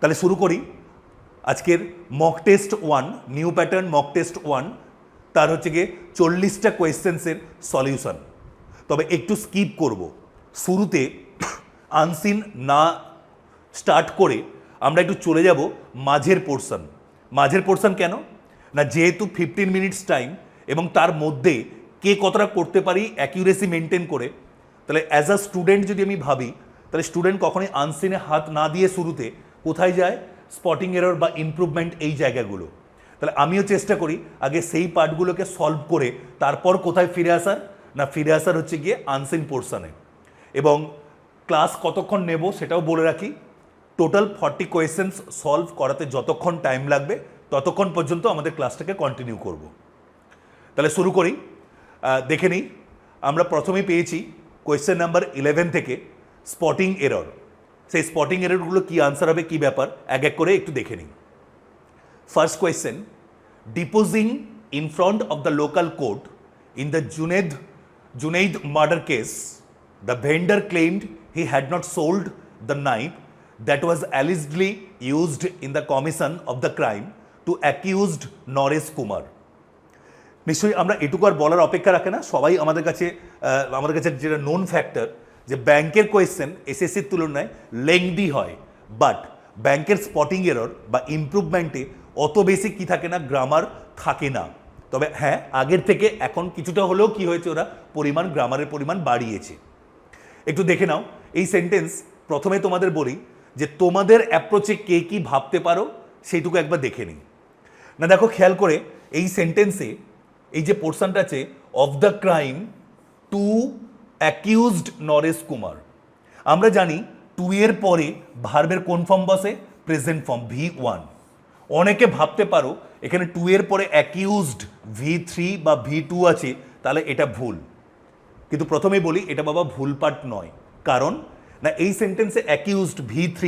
তাহলে শুরু করি আজকের mock test 1, new pattern mock test 1। তার হচ্ছে গিয়ে 40টা কোয়েশ্চেন্সের সলিউশন। তবে একটু স্কিপ করব, শুরুতে আনসিন না স্টার্ট করে আমরা একটু চলে যাব মাঝের পোর্শন। মাঝের পোর্শন কেন না, যেহেতু 15 মিনিটস টাইম এবং তার মধ্যে কে কতটা করতে পারি অ্যাকিউরেসি মেনটেন করে, তাহলে অ্যাজ আ স্টুডেন্ট যদি আমি ভাবি, তাহলে স্টুডেন্ট কখনোই আনসিনে হাত না দিয়ে শুরুতে কোথায় যায়, স্পটিং এরর বা ইমপ্রুভমেন্ট এই জায়গাগুলো। তাহলে আমিও চেষ্টা করি আগে সেই পার্টগুলোকে সলভ করে তারপর কোথায় ফিরে আসার, না ফিরে আসার হচ্ছে গিয়ে আনসিন পোর্শনে। এবং ক্লাস কতক্ষণ নেব সেটাও বলে রাখি, টোটাল 40 কোয়েশ্চেন্স সলভ করাতে যতক্ষণ টাইম লাগবে ততক্ষণ পর্যন্ত আমাদের ক্লাসটাকে কন্টিনিউ করব। তাহলে শুরু করি, দেখে নিই। আমরা প্রথমেই পেয়েছি কোয়েশ্চেন নাম্বার 11 থেকে স্পটিং এরর। সেই স্পটিং এররগুলো কী আনসার হবে, কী ব্যাপার, এক এক করে একটু দেখে নিই। First question, deposing in front of the local court in the Junaid murder case, the vendor claimed he had not sold the knife that was allegedly used in the commission of the crime to accused Naresh Kumar. নিশ্চয়ই আমরা এটুকু আর বলার অপেক্ষা রাখে না, সবাই আমাদের কাছে যেটা নোন ফ্যাক্টর যে ব্যাংকের কোয়েশ্চেন এসএসসির তুলনায় লেংদি হয়, বাট ব্যাংকের স্পটিং এরর বা ইমপ্রুভমেন্টে অত বেশি কি থাকে না, গ্রামার থাকে না। তবে হ্যাঁ, আগের থেকে এখন কিছুটা হলেও কি হয়েছে, ওরা গ্রামারের পরিমাণ বাড়িয়েছে। একটু দেখে নাও এই সেন্টেন্স। প্রথমে তোমাদের বলি যে তোমাদের অ্যাপ্রোচে কে কি ভাবতে পারো সেইটুকু একবার দেখে নিই। না দেখো, খেয়াল করে এই সেন্টেন্সে এই যে পোর্শনটা আছে, of the crime to accused Naresh Kumar, আমরা জানি টু এর পরে ভার্বের কোন ফর্ম বসে, প্রেজেন্ট ফর্ম V1। অনেকে ভাবতে পারো এখানে টু এর পরে অ্যাকিউজড V3 বা V2 আছে, তাহলে এটা ভুল। কিন্তু প্রথমেই বলি এটা বাবা ভুল পার্ট নয়। কারণ না এই সেন্টেন্সে অ্যাকিউজড V3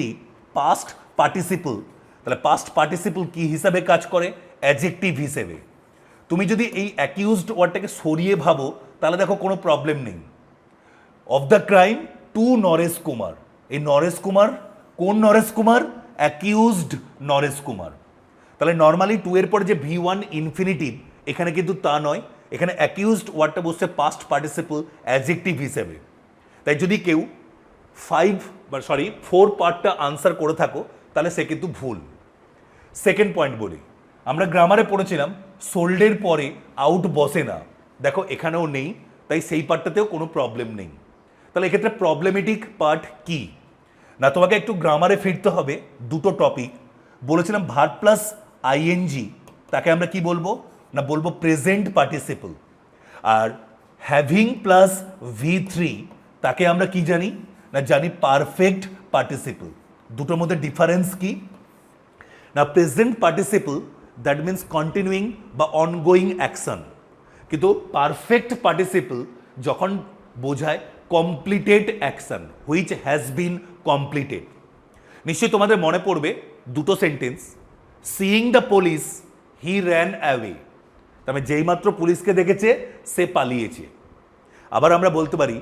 পাস্ট পার্টিসিপল, তাহলে পাস্ট পার্টিসিপল কি হিসাবে কাজ করে, অ্যাডজেক্টিভ হিসেবে। তুমি যদি এই অ্যাকিউজড ওয়ার্ডটাকে সরিয়ে ভাবো তাহলে দেখো কোনো প্রবলেম নেই। Of the crime to Naresh Kumar, এই নরেশ কুমার কোন নরেশ কুমার, অ্যাকিউজড নরেশ কুমার। তাহলে নর্মালি টু এর পরে যে V1 ইনফিনিটিভ, এখানে কিন্তু তা নয়, এখানে অ্যাকিউজড ওয়ার্ডটা বসছে পাস্ট পার্টিসিপল অ্যাডজেক্টিভ হিসেবে। তাই যদি কেউ 4 পার্টটা আনসার করে থাকো তাহলে সে কিন্তু ভুল। সেকেন্ড পয়েন্ট বলি, আমরা গ্রামারে পড়েছিলাম সোল্ডের পরে আউট বসে না, দেখো এখানেও নেই, তাই সেই পার্টটাতেও কোনো প্রবলেম নেই। তাহলে এক্ষেত্রে প্রবলেমেটিক পার্ট কি না, তোমাকে একটু গ্রামারে ফিরতে হবে। দুটো টপিক বলেছিলাম, ভার্ব প্লাস আইএনজি তাকে আমরা কি বলবো না, বলবো present participle. Are having plus V3 তাকে আমরা কি জানি না, জানি পারফেক্ট পার্টিসিপল। দুটোর মধ্যে ডিফারেন্স কি না, present participle that means continuing বা অনগোয়িং অ্যাকশন, কিন্তু পারফেক্ট পার্টিসিপল যখন বোঝায় completed action, which has been completed. নিশ্চয়ই তোমাদের মনে পড়বে দুটো sentence, seeing the police he ran away, তবে যেই মাত্র পুলিশকে দেখেছে সে পালিয়েছে। আবার আমরা বলতে পারি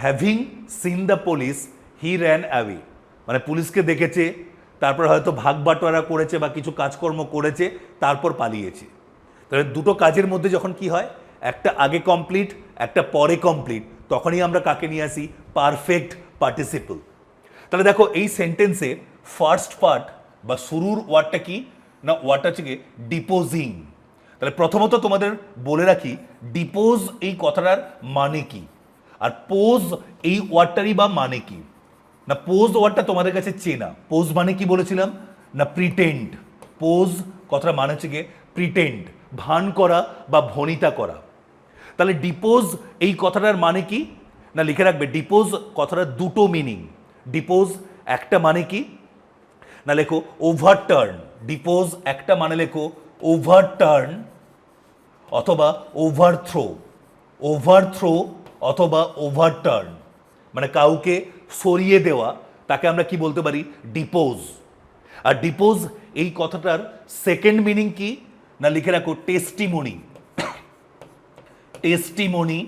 having seen the police he ran away, মানে পুলিশকে দেখেছে, তারপর হয়তো ভাগ বাটোয়ারা করেছে বা কিছু কাজকর্ম করেছে, তারপর পালিয়েছে। তাহলে দুটো কাজের মধ্যে যখন কি হয়, একটা আগে কমপ্লিট একটা পরে কমপ্লিট, তখনই আমরা কাকে নিয়ে আসি, পারফেক্ট পার্টিসিপল। তাহলে দেখো এই সেন্টেন্সে ফার্স্ট পার্ট বা শুরুর ওয়ার্ডটা কি না, ওয়ার্ডটা হচ্ছে কি ডিপোজিং। তাহলে প্রথমত তোমাদের বলে রাখি ডিপোজ এই কথাটার মানে কি, আর পোজ এই ওয়ার্ডটারই বা মানে কি না। পোজ ওয়ার্ডটা তোমাদের কাছে চেনা, পোজ মানে কি বলেছিলাম না, প্রিটেন্ড। পোজ কথাটা মানে হচ্ছে গিয়ে প্রিটেন্ড, ভান করা বা ভনিতা করা। তাহলে ডিপোজ এই কথাটার মানে কি না, লিখে রাখবে ডিপোজ কথাটার দুটো মিনিং। ডিপোজ একটা মানে কি না, লেখো ওভারটার্ন। ডিপোজ একটা মানে লেখো ওভারটার্ন অথবা ওভারথ্রো, ওভারথ্রো অথবা ওভারটার্ন, মানে কাউকে সরিয়ে দেওয়া, তাকে আমরা কি বলতে পারি, ডিপোজ। আর ডিপোজ এই কথাটার সেকেন্ড মিনিং কি না, লিখে রাখো টেস্টিমনি। টেস্টিমনি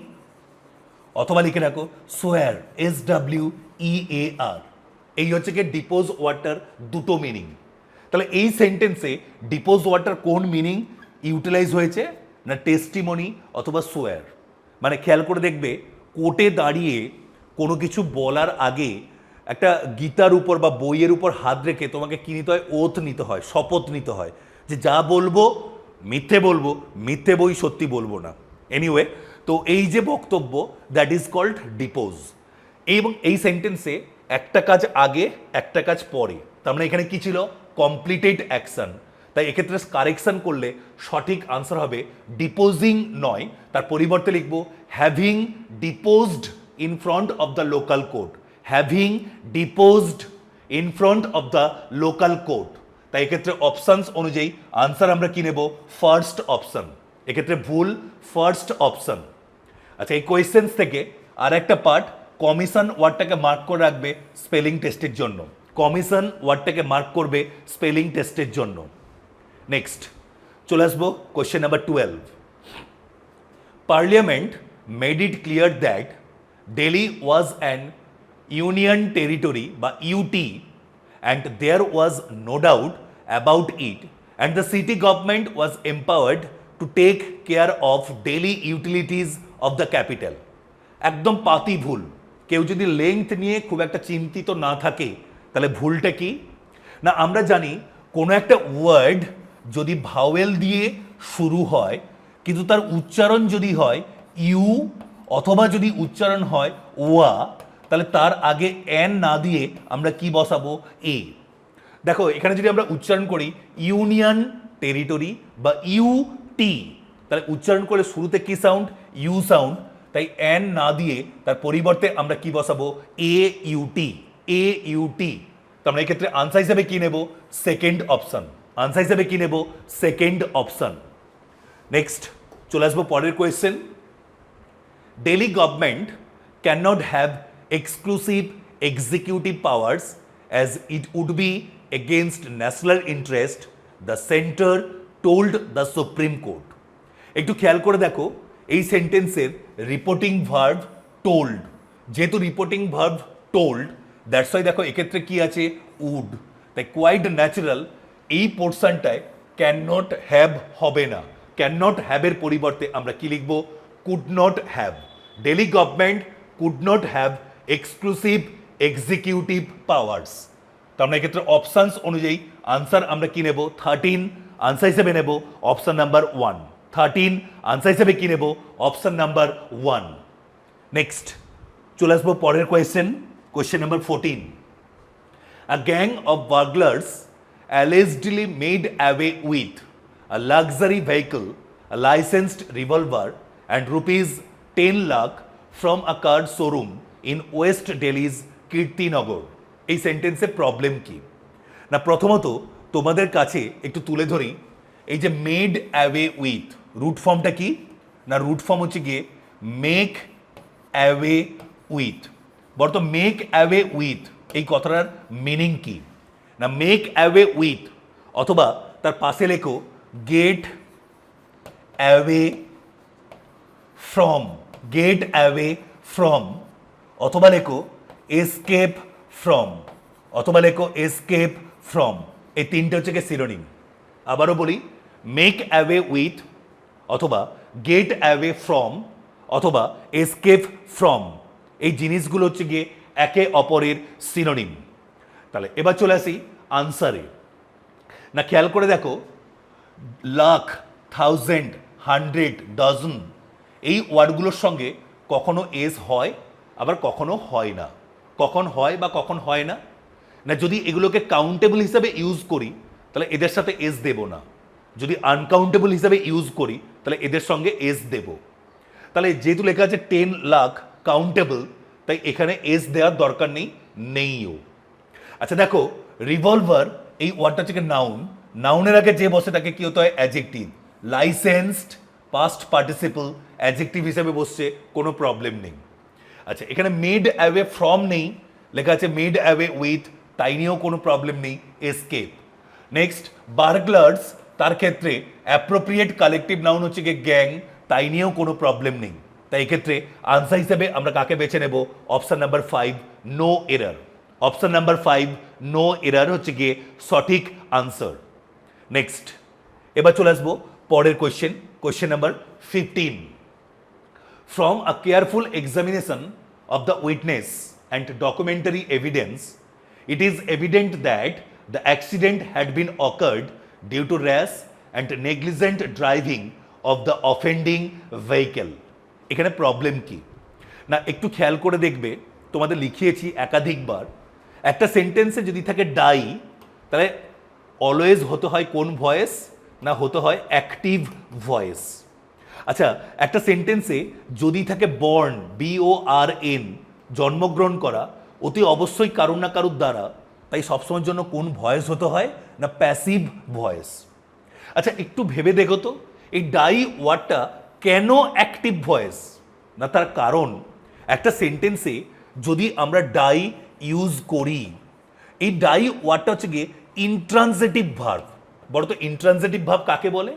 অথবা লিখে রাখো সোয়ার, SWEAR। এই হচ্ছে কি ডিপোজ ওয়ার্ডটার দুটো মিনিং। তাহলে এই সেন্টেন্সে ডিপোজ ওয়াটার কোন মিনিং ইউটিলাইজ হয়েছে, না টেস্টিমনি অথবা সোয়ার। মানে খেয়াল করে দেখবে কোর্টে দাঁড়িয়ে কোনো কিছু বলার আগে একটা গীতার উপর বা বইয়ের উপর হাত রেখে তোমাকে কী নিতে হয়, ওথ নিতে হয়, শপথ নিতে হয় যে যা বলবো মিথ্যে বই সত্যি বলবো না। এনিওয়ে, তো এই যে বক্তব্য দ্যাট ইজ কল্ড ডিপোজ। এবং এই সেন্টেন্সে একটা কাজ আগে একটা কাজ পরে, তার মানে এখানে কি ছিল, কমপ্লিটেড অ্যাকশন। তাই এক্ষেত্রে কারেকশন করলে সঠিক আনসার হবে ডিপোজিং নয়, তার পরিবর্তে লিখব having ডিপোজড in front of the local court. Having ডিপোজড in front of the local court. তাই এক্ষেত্রে অপশানস অনুযায়ী আনসার আমরা কি নেব, ফার্স্ট অপশন। এক্ষেত্রে ভুল, ফার্স্ট অপশন। আচ্ছা, এই কোয়েশ্চেন্স থেকে আর একটা পার্ট, কমিশন ওয়ার্ডটাকে মার্ক করে রাখবে স্পেলিং টেস্টের জন্য। কমিশন ওয়ার্ডটাকে মার্ক করবে স্পেলিং টেস্টের জন্য। নেক্সট চলে আসবো question number 12। Parliament made it clear that Delhi was an union territory বা UT and there was no doubt about it, and the city government was empowered to take care of daily utilities of the capital. একদম পাতি ভুল। কেউ যদি length নিয়ে খুব একটা চিন্তিত না থাকে তাহলে ভুলটা কি না, আমরা জানি কোনো একটা ওয়ার্ড যদি ভাওয়েল দিয়ে শুরু হয় কিন্তু তার উচ্চারণ যদি হয় ইউ অথবা যদি উচ্চারণ হয় ওয়া, তাহলে তার আগে এন না দিয়ে আমরা কি বসাবো, এ। দেখো এখানে যদি আমরা উচ্চারণ করি ইউনিয়ন টেরিটরি বা ইউটি, তাহলে উচ্চারণ করে শুরুতে কি সাউন্ড, ইউ সাউন্ড। তাই এন না দিয়ে তার পরিবর্তে আমরা কি বসাবো, এ ইউটি, এ ইউটি। তো আমরা এক্ষেত্রে আনসার হিসেবে কি নেব, সেকেন্ড অপশন। আনসার হিসেবে কি নেব, সেকেন্ড অপশন। নেক্সট চলে আসবো পরের question. Delhi government cannot have exclusive executive powers as it would be against national interest, the center told the Supreme Court. একটু খেয়াল করে দেখো এই সেন্টেন্সের রিপোর্টিং ভার্ব টোল্ড, যেহেতু reporting verb told that's why দেখো এক্ষেত্রে কি আছে, উড। তাই কোয়াইট ন্যাচারাল এই পোর্শনটায় ক্যান নট হ্যাভ হবে না, ক্যান নট হ্যাভের পরিবর্তে আমরা কি লিখবো, could not have. Delhi government could not have exclusive executive powers. তো আমরা এক্ষেত্রে অপশানস অনুযায়ী আনসার আমরা কি নেব, 13 আনসার হিসেবে নেব অপশন নাম্বার 1। 13 আনসার হিসেবে কি নেব, অপশন নাম্বার 1। নেক্সট চলে আসবো পরের question, question number 14। A gang of burglars allegedly made away with a luxury vehicle, a licensed revolver and rupees 10 lakh from a car showroom in West Delhi's Kirtinagar. এই সেন্টেন্সে problem কি না, প্রথমত তোমাদের কাছে একটু তুলে ধরি, এই যে মেড অ্যাওয়ে উইথ রুট ফর্মটা কি না, রুট ফর্ম হচ্ছে গিয়ে মেক অ্যাওয়ে উইথ। বলতো মেক অ্যাওয়ে উইথ এই কথাটার মিনিং কি না, মেক অ্যাওয়ে উইথ অথবা তার পাশে লেখো gate away from, gate away from, অথবা লেখো এসকেপ ফ্রম, অথবা লেখো এসকেপ ফ্রম। এই তিনটে হচ্ছে গিয়ে সিনোনিম। আবারও বলি, মেক অ্যাওয়ে উইথ অথবা গেট অ্যাওয়ে ফ্রম অথবা এসকেপ ফ্রম, এই জিনিসগুলো হচ্ছে গিয়ে একে অপরের সিনোনিম। তাহলে এবার চলে আসি আনসারে। না খেয়াল করে দেখো, লাখ, থাউজেন্ড, হান্ড্রেড, ডজন এই ওয়ার্ডগুলোর সঙ্গে কখনো এস হয় আবার কখনো হয় না। কখন হয় বা কখন হয় না, না যদি এগুলোকে কাউন্টেবল হিসাবে ইউজ করি তাহলে এদের সাথে এস দেব না, যদি আনকাউন্টেবল হিসাবে ইউজ করি তাহলে এদের সঙ্গে এস দেব। তাহলে যেহেতু লেখা আছে 10 লাখ কাউন্টেবল, তাই এখানে এস দেওয়ার দরকার নেই, নেইও। আচ্ছা দেখো, রিভলভার এই ওয়ার্ডটা থেকে নাউন, নাউনের আগে যে বসে তাকে কি হতে হয়, adjective. Licensed past participle adjective হিসেবে বসছে, কোনো প্রবলেম নেই। আচ্ছা এখানে মেড অ্যাওয়ে ফ্রম নেই, লেখা আছে মেড অ্যাওয়ে উইথ, তাই নিয়েও কোনো প্রবলেম নেই, এসকেপ। নেক্সট বার্গলার্স, তার ক্ষেত্রে অ্যাপ্রোপ্রিয়েট কালেকটিভ নাউন হচ্ছে গিয়ে গ্যাং, তাই নিয়েও কোনো প্রবলেম নেই। তাই এক্ষেত্রে আনসার হিসেবে আমরা কাকে বেছে নেব, option number 5 no error. Option number 5 no error হচ্ছে গিয়ে সঠিক আনসার। নেক্সট, এবার চলে আসবো পরের question number 15। From a careful examination of the witness and documentary evidence, it is evident that the accident had been occurred due to rash and negligent driving of the offending vehicle. এখানে problem কি না, একটু খেয়াল করে দেখবে, তোমাদের লিখিয়েছি একাধিকবার, একটা সেন্টেন্সে যদি থাকে ডাই, তাহলে অলওয়েজ হতে হয় কোন ভয়েস না, হতে হয় অ্যাক্টিভ ভয়েস। আচ্ছা, একটা সেন্টেন্সে যদি থাকে বর্ন, BORN, জন্মগ্রহণ করা, অতি অবশ্যই কারুর না কারুর দ্বারা, তাই সবসময়ের জন্য কোন ভয়েস হতে হয় না, প্যাসিভ ভয়েস। আচ্ছা, একটু ভেবে দেখো তো, এই ডাই ওয়ার্ডটা কেন অ্যাক্টিভ ভয়েস না, তার কারণ একটা সেন্টেন্সে যদি আমরা ডাই ইউজ করি, এই ডাই ওয়ার্ডটা হচ্ছে গিয়ে ইন্ট্রানজেটিভ ভার্ব। বলো তো ইন্ট্রানজেটিভ ভার্ব কাকে বলে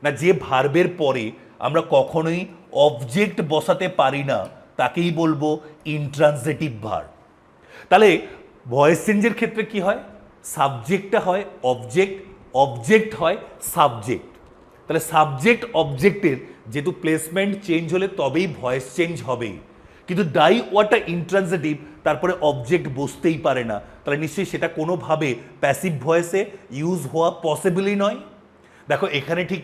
না, যে ভার্বের পরে আমরা কখনোই অবজেক্ট বসাতে পারি না তাকেই বলবো ইন্ট্রানজেটিভ ভার্ব। তাহলে ভয়েস চেঞ্জের ক্ষেত্রে কি হয়, সাবজেক্টটা হয় অবজেক্ট, অবজেক্ট হয় সাবজেক্ট। তাহলে সাবজেক্ট অবজেক্টের যেহেতু প্লেসমেন্ট চেঞ্জ হলে তবেই ভয়েস চেঞ্জ হবে, কিন্তু ডাই ওয়ার্ডটা ইন্ট্রানজেটিভ, তারপরে অবজেক্ট বসতেই পারে না, তাহলে নিশ্চয়ই সেটা কোনোভাবে প্যাসিভ ভয়েসে ইউজ হওয়া পসিবলই নয়। দেখো এখানে ঠিক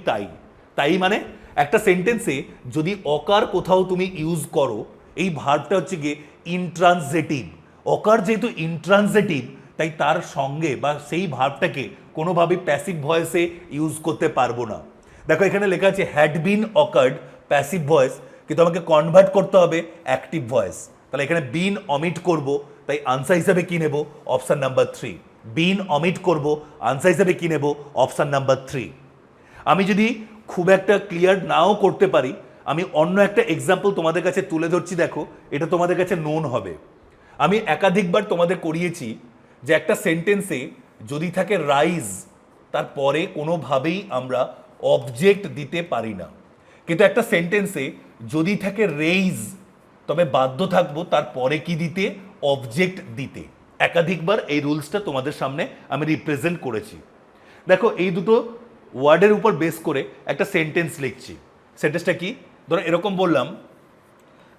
তাই মানে একটা সেন্টেন্সে যদি অকার কোথাও তুমি ইউজ করো, এই ভার্বটা হচ্ছে গিয়ে ইন্ট্রানজেটিভ। অকার যেহেতু ইন্ট্রানজেটিভ, তাই তার সঙ্গে বা সেই ভার্বটাকে কোনোভাবেই প্যাসিভ ভয়েসে ইউজ করতে পারবো না। দেখো এখানে লেখা আছে had been occurred, passive voice, কিন্তু আমাকে কনভার্ট করতে হবে অ্যাক্টিভ ভয়েস। তাহলে এখানে বিন অমিট করব, তাই আনসার হিসাবে কি নেব, অপশান নাম্বার 3। বিন অমিট করব, আনসার হিসাবে কি নেব, অপশান নাম্বার 3। আমি যদি খুব একটা ক্লিয়ার নাও করতে পারি, আমি অন্য একটা এক্সাম্পল তোমাদের কাছে তুলে ধরছি, দেখো এটা তোমাদের কাছে নোন হবে। আমি একাধিকবার তোমাদের করিয়েছি যে একটা সেন্টেন্সে যদি থাকে রাইজ, তারপরে কোনোভাবেই আমরা অবজেক্ট দিতে পারি না, কিন্তু একটা সেন্টেন্সে যদি থাকে রেইজ, তবে বাধ্য থাকবো তারপরে কি দিতে, অবজেক্ট দিতে। একাধিকবার এই রুলসটা তোমাদের সামনে আমি রিপ্রেজেন্ট করেছি। দেখো এই দুটো ওয়ার্ডের উপর বেস করে একটা সেন্টেন্স লিখছি। সেন্টেন্সটা কি, ধরো এরকম বললাম,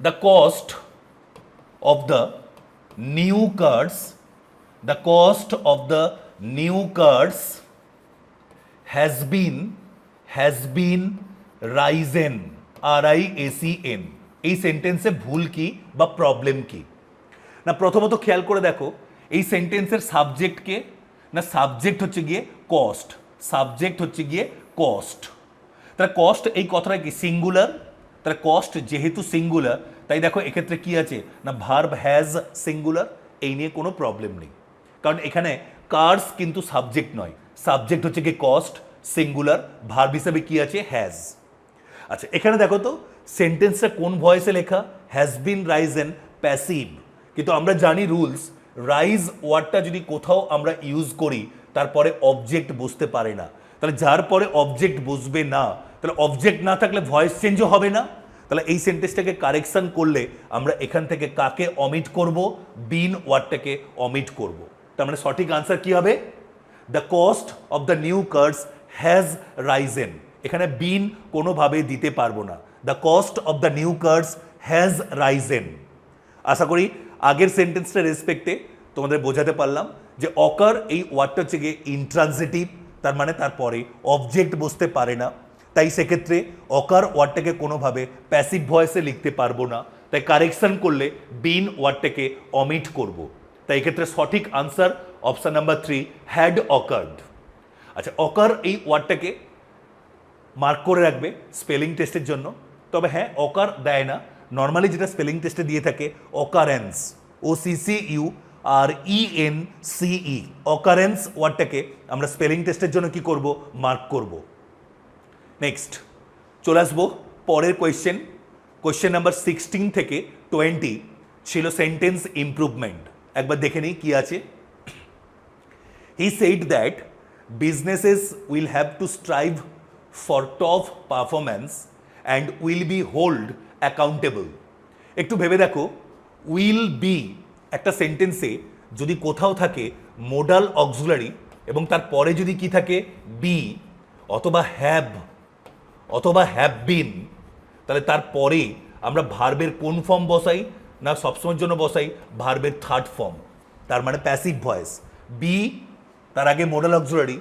the cost of the new cars, the cost of the new cars has been risen, RISEN। এই সেন্টেন্সে ভুল কি বা প্রবলেম কি না, প্রথমত খেয়াল করে দেখো এই সেন্টেন্সের সাবজেক্ট কে না, সাবজেক্ট হচ্ছে গিয়ে কস্ট, সাবজেক্ট হচ্ছে গিয়ে কস্ট। তাহলে কস্ট এই কথাটা কি সিঙ্গুলার, তাহলে কস্ট যেহেতু সিঙ্গুলার, তাই দেখো এক্ষেত্রে কি আছে না, ভার্ব হ্যাজ সিঙ্গুলার, এই নিয়ে কোনো প্রবলেম নেই, কারণ এখানে কার্স কিন্তু সাবজেক্ট নয়, সাবজেক্ট হচ্ছে গিয়ে কস্ট, সিঙ্গুলার, ভার্ব হিসাবে কি আছে, হ্যাজ। আচ্ছা এখানে দেখো তো সেন্টেন্সটা কোন ভয়েসে লেখা, হ্যাজ বিন রাইজেন, প্যাসিভ, কিন্তু আমরা জানি রুলস, রাইজ ওয়ার্ডটা যদি কোথাও আমরা ইউজ করি তারপরে অবজেক্ট বসতে পারে না, তাহলে যার পরে অবজেক্ট বসবে না, তাহলে অবজেক্ট না থাকলে ভয়েস চেঞ্জও হবে না। তাহলে এই সেন্টেন্সটাকে কারেকশন করলে আমরা এখান থেকে কাকে অমিট করব, বিন ওয়ার্ডটাকে অমিট করব। তার মানে সঠিক আনসার কি হবে, the cost of the new cars has risen. এখানে বিন কোনোভাবে দিতে পারবো না, the cost of the new cars has risen. আশা করি আগের সেন্টেন্সটা রেসপেক্টে তোমাদের বোঝাতে পারলাম যে অকার এই ওয়ার্ডটা হচ্ছে গিয়ে ইন্ট্রানজিটিভ, তার মানে তারপরে অবজেক্ট বসতে পারে না, তাই সেক্ষেত্রে অকার ওয়ার্ডটাকে কোনোভাবে প্যাসিভ ভয়েসে লিখতে পারবো না, তাই কারেকশন করলে বিন ওয়ার্ডটাকে অমিট করব। তাই এক্ষেত্রে সঠিক answer option number 3, had occurred. আচ্ছা অকার এই ওয়ার্ডটাকে মার্ক করে রাখবে স্পেলিং টেস্টের জন্য, তবে হ্যাঁ অকার দেয় না, নর্মালি যেটা স্পেলিং টেস্টে দিয়ে থাকে অকারেন্স, OCCURENCE, অকারেন্স ওয়ার্ডটাকে আমরা স্পেলিং টেস্টের জন্য কি করব, মার্ক করব। নেক্সট চলে আসবো পরের কোয়েশ্চেন নাম্বার 16 থেকে 20 ছিল সেন্টেন্স ইমপ্রুভমেন্ট। একবার দেখে নিই কি আছে। He said that businesses will have to strive for top performance and will be held accountable. একটু ভেবে দেখো, উইল বি একটা সেন্টেন্সে যদি কোথাও থাকে মোডাল অক্সিলারি এবং তারপরে যদি কি থাকে বি অথবা হ্যাভ বিন, তাহলে তারপরে আমরা ভার্বের কোন ফর্ম বসাই না সবসময়ের জন্য বসাই ভার্বের থার্ড ফর্ম, তার মানে প্যাসিভ ভয়েস। বি তার আগে মোডাল অক্সিলারি,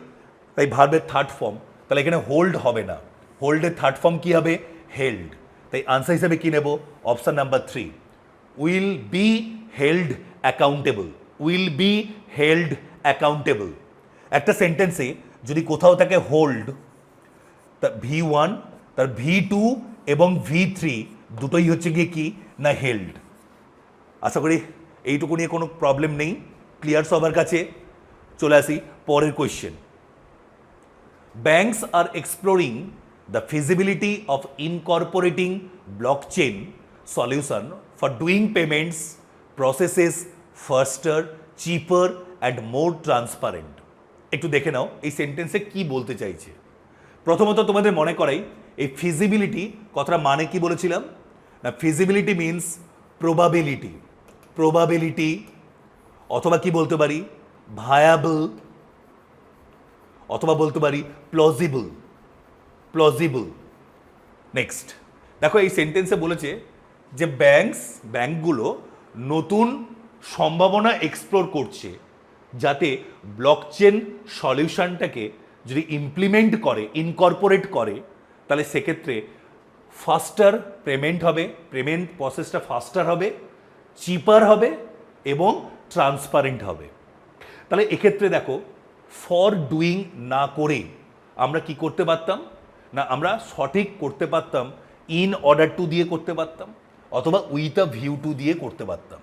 তাই ভার্বের থার্ড ফর্ম, তাহলে এখানে হোল্ড হবে না, হোল্ডের থার্ড ফর্ম কি হবে হেল্ড। তাই আনসার হিসেবে কি নেব option number 3, will be held accountable. Will be held accountable. একটা সেন্টেন্সে যদি কোথাও থাকে হোল্ড, তা V1 তার V2 এবং V3 দুটোই হচ্ছে গিয়ে কি না হেল্ড। আশা করি এইটুকু নিয়ে কোনো প্রবলেম নেই, ক্লিয়ার সবার কাছে। চলে আসি পরের question. Banks are exploring the feasibility of incorporating blockchain solution for doing payments processes faster, cheaper and more transparent. একটু দেখে নাও এই সেন্টেন্সে কি বলতে চাইছে। প্রথমত তোমাদের মনে করাই এই ফিজিবিলিটি কথাটা মানে কি বলেছিলাম না, ফিজিবিলিটি মিনস প্রবাবিলিটি, প্রবাবিলিটি অথবা কি বলতে পারি ভায়াবল, অথবা বলতে পারি প্লজিবল, প্লজিবল। নেক্সট দেখো এই সেন্টেন্সে বলেছে যে ব্যাংকগুলো নতুন সম্ভাবনা এক্সপ্লোর করছে, যাতে ব্লকচেন সলিউশনটাকে যদি ইমপ্লিমেন্ট করে, ইনকর্পোরেট করে, তাহলে সেক্ষেত্রে ফাস্টার পেমেন্ট হবে, পেমেন্ট প্রসেসটা ফাস্টার হবে, চিপার হবে এবং ট্রান্সপারেন্ট হবে। তাহলে এক্ষেত্রে দেখো ফর ডুইং না করে আমরা কি করতে পারতাম না, আমরা সঠিক করতে পারতাম ইন অর্ডার টু দিয়ে করতে পারতাম অথবা উইথ আ ভিউ টু দিয়ে করতে পারতাম।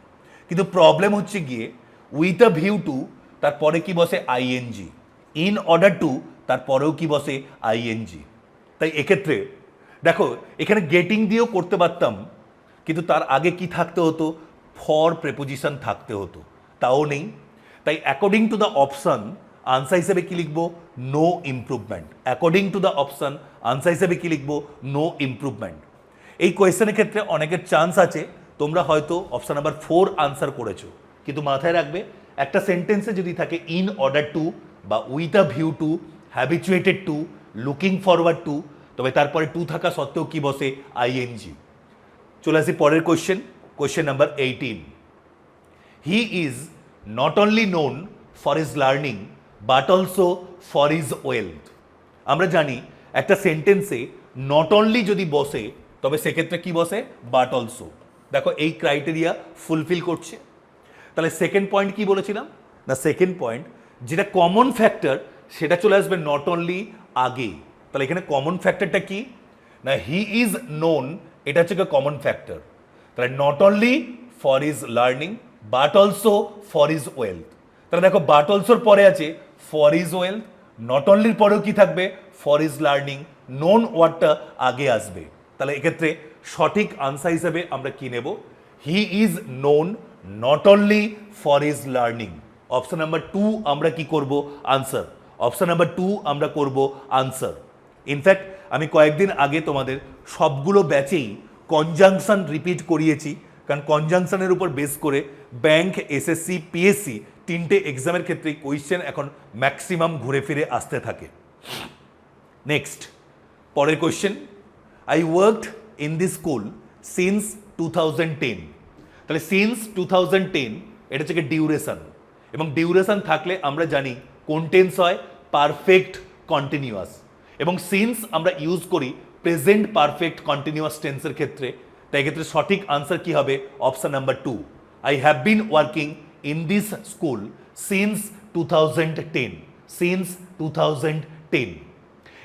কিন্তু প্রবলেম হচ্ছে গিয়ে উইথ আ ভিউ টু তারপরে কি বসে আইএনজি, ইন অর্ডার টু তারপরেও কি বসে আইএনজি। তাই এক্ষেত্রে দেখো এখানে গেটিং দিয়েও করতে পারতাম, কিন্তু তার আগে কি থাকতে হতো ফর প্রেপোজিশন থাকতে হতো, তাও নেই। তাই according to the option answer হিসেবে কি লিখবো no improvement. According to the option answer হিসেবে কি লিখবো নো ইমপ্রুভমেন্ট। এই কোয়েশ্চেনের ক্ষেত্রে অনেকের চান্স আছে তোমরা হয়তো অপশন নাম্বার 4 আনসার করেছো, কিন্তু মাথায় রাখবে একটা সেন্টেন্সে যদি থাকে ইন অর্ডার টু বা with a view to, habituated to, looking forward to, তবে তারপরে টু থাকা সত্ত্বেও কি বসে আইএনজি। চলে আসি পরের question, question number 18। He is not only known for his learning but also for his wealth. আমরা জানি একটা সেন্টেন্সে নট অনলি যদি বসে তবে সেক্ষেত্রে কি বসে বাট অলসো। দেখো এই ক্রাইটেরিয়া ফুলফিল করছে। তাহলে সেকেন্ড পয়েন্ট কি বলেছিলাম না, সেকেন্ড পয়েন্ট যেটা কমন ফ্যাক্টর সেটা চলে আসবে নট অনলি আগে। তাহলে এখানে কমন ফ্যাক্টরটা কি না, হি ইজ নোন, এটা হচ্ছে কমন ফ্যাক্টর। তাহলে not only for his learning but also for his wealth. তাহলে দেখো বাট অলসোর পরে আছে ফর হিজ ওয়েলথ, নট অনলির পরেও কি থাকবে ফর হিজ লার্নিং, নোন ওয়ার্ডটা আগে আসবে। তাহলে এক্ষেত্রে সঠিক আনসার হিসেবে আমরা কি নেব, he is known not only for his learning. Option number 2 আমরা কি করব আনসার, অপশন নাম্বার 2 আমরা করব আনসার। ইনফ্যাক্ট আমি কয়েকদিন আগে তোমাদের সবগুলো ব্যাচেই কনজাংশন রিপিট করিয়েছি, কারণ কনজাংশনের উপর বেস করে ব্যাংক, এসএসসি, পিএসসি তিনটে এক্সামের ক্ষেত্রে কোয়েশ্চেন এখন ম্যাক্সিমাম ঘুরে ফিরে আসতে থাকে। নেক্সট পরের question, I worked in this school since 2010। তাহলে সিন্স 2010 এটা হচ্ছে ডিউরেশন, এবং ডিউরেশন থাকলে আমরা জানি কোন টেন্স হয় পারফেক্ট কন্টিনিউয়াস, এবং সিন্স আমরা ইউজ করি প্রেজেন্ট পারফেক্ট কন্টিনিউয়াস টেন্সের ক্ষেত্রে। তাই ক্ষেত্রে সঠিক আনসার কি হবে option number 2, I have been working in this school since 2010, since 2010।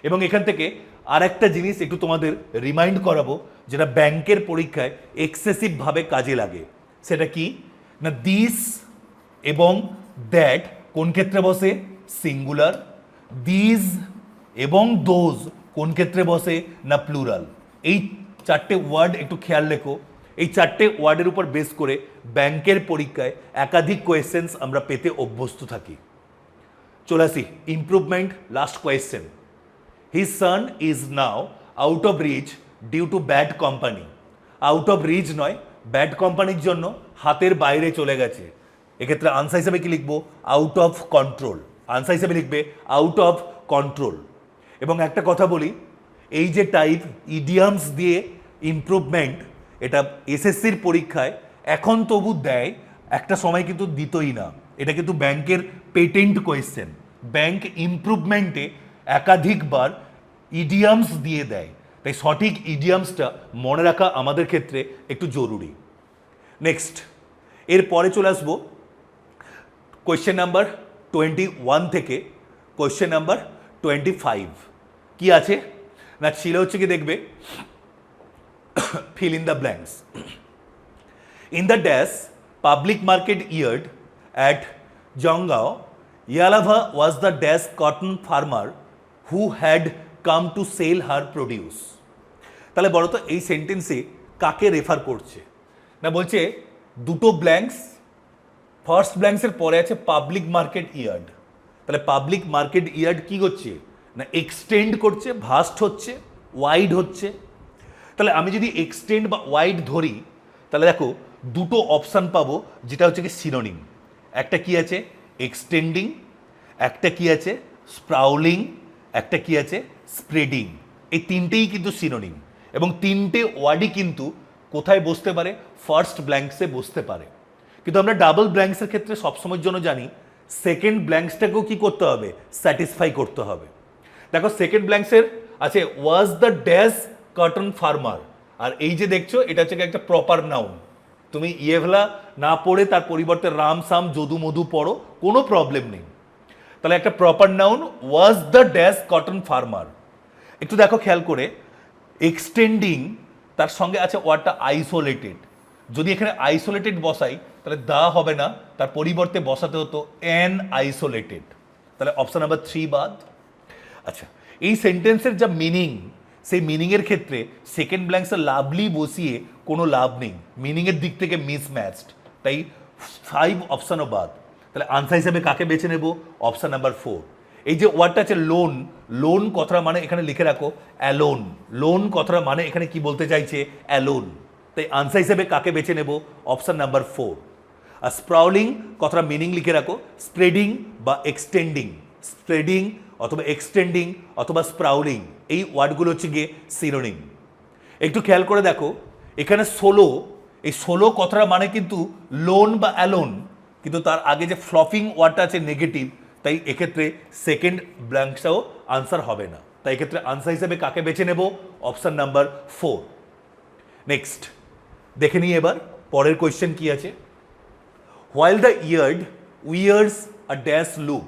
এবং এখান থেকে আর একটা জিনিস একটু তোমাদের রিমাইন্ড করাবো যেটা ব্যাংকের পরীক্ষায় এক্সেসিভভাবে কাজে লাগে, সেটা কি না দিস এবং দ্যাট কোন ক্ষেত্রে বসে সিঙ্গুলার, দিস এবং দোজ কোন ক্ষেত্রে বসে না প্লুরাল। এই চারটে ওয়ার্ড একটু খেয়াল রেখো, এই চারটে ওয়ার্ডের উপর বেস করে ব্যাংকের পরীক্ষায় একাধিক কোয়েশ্চেন্স আমরা পেতে অভ্যস্ত থাকি। চলে আসি improvement, last question. His son is now out of reach due to bad company. Out of reach নয়, ব্যাড কোম্পানির জন্য হাতের বাইরে চলে গেছে। এক্ষেত্রে আনসার হিসেবে কি লিখবো? Out of control. আনসার হিসেবে লিখবে আউট অফ কন্ট্রোল। এবং একটা কথা বলি, এই যে টাইপ ইডিয়ামস দিয়ে ইমপ্রুভমেন্ট, এটা এসএসসির পরীক্ষায় এখন তবু দেয়, একটা সময় কিন্তু দিতই না। এটা কিন্তু ব্যাংকের পেটেন্ট কোয়েশ্চেন। ব্যাংক ইমপ্রুভমেন্টে একাধিকবার ইডিয়ামস দিয়ে দেয়, তাই সঠিক ইডিয়ামসটা মনে রাখা আমাদের ক্ষেত্রে একটু জরুরি। নেক্সট, এরপরে চলে আসবো কোয়েশ্চেন নাম্বার 21 থেকে কোয়েশ্চেন নাম্বার 25। কি আছে না, ছিল হচ্ছে কি দেখবে, fill in the blanks. In the dash public market yard at Jongao, Yalava was the dash cotton farmer who had come to sell her produce. তাহলে বলো তো এই সেন্টেন্সে কাকে রেফার করছে? না বলছে দুটো ব্ল্যাঙ্কস, ফার্স্ট ব্ল্যাঙ্কসের পরে আছে পাবলিক মার্কেট ইয়ার্ড। তাহলে পাবলিক মার্কেট ইয়ার্ড কি করছে না, এক্সটেন্ড করছে, ভাস্ট হচ্ছে, ওয়াইড হচ্ছে। তাহলে আমি যদি এক্সটেন্ড বা ওয়াইড ধরি, তাহলে দেখো দুটো অপশান পাবো, যেটা হচ্ছে কি সিনোনিম। একটা কি আছে এক্সটেন্ডিং, একটা কি আছে স্প্রাউলিং, একটা কি আছে স্প্রেডিং। এই তিনটেই কিন্তু সিনোনিম, এবং তিনটে ওয়ার্ডই কিন্তু কোথায় বসতে পারে? ফার্স্ট ব্ল্যাঙ্কসে বসতে পারে। কিন্তু আমরা ডাবল ব্ল্যাঙ্কসের ক্ষেত্রে সবসময়ের জন্য জানি সেকেন্ড ব্ল্যাঙ্কসটাকেও কি করতে হবে? স্যাটিসফাই করতে হবে। দেখো সেকেন্ড ব্ল্যাঙ্কসের আছে was the dash cotton farmer, আর এই যে দেখছো এটা হচ্ছে একটা প্রপার নাউন। তুমি ইয়েভলা না পড়ে তার পরিবর্তে রাম সাম যদু মধু পড়ো, কোনো প্রবলেম নেই। তাহলে একটা proper noun was the dash cotton farmer. একটু দেখো খেয়াল করে, এক্সটেন্ডিং তার সঙ্গে আছে ওয়ার্ডটা আইসোলেটেড। যদি এখানে আইসোলেটেড বসাই তাহলে দা হবে না, তার পরিবর্তে বসাতে হতো অ্যান আইসোলেটেড। তাহলে অপশন নাম্বার 3 বাদ। আচ্ছা, এই সেন্টেন্সের যা মিনিং, সেই মিনিংয়ের ক্ষেত্রে সেকেন্ড ব্ল্যাঙ্কসে লাভলি বসিয়ে কোনো লাভ নেই, মিনিংয়ের দিক থেকে মিসম্যাচড, তাই 5 অপশানও বাদ। তাহলে আনসার হিসেবে কাকে বেছে নেব? Option number 4। এই যে ওয়ার্ডটা আছে লোন, লোন কথার মানে এখানে লিখে রাখো অ্যালোন। লোন কথার মানে এখানে কি বলতে চাইছে? অ্যালোন। তাই আনসার হিসেবে কাকে বেছে নেব? Option number 4। আর স্প্রাউলিং কথাটা মিনিং লিখে রাখো স্প্রেডিং বা এক্সটেন্ডিং। স্প্রেডিং অথবা এক্সটেন্ডিং অথবা স্প্রাউলিং, এই ওয়ার্ডগুলো হচ্ছে গিয়ে সিনোনিম। একটু খেয়াল করে দেখো এখানে সোলো, এই সোলো কথাটা মানে কিন্তু লোন বা অ্যালোন, কিন্তু তার আগে যে ফ্লপিং ওয়ার্ডটা আছে নেগেটিভ, তাই এক্ষেত্রে সেকেন্ড ব্ল্যাঙ্কটাও আনসার হবে না। তাই এক্ষেত্রে আনসার হিসেবে কাকে বেছে নেব? Option number 4। নেক্সট দেখে নিই এবার পরের কোয়েশ্চেন কি আছে। While the yard wears a dash look,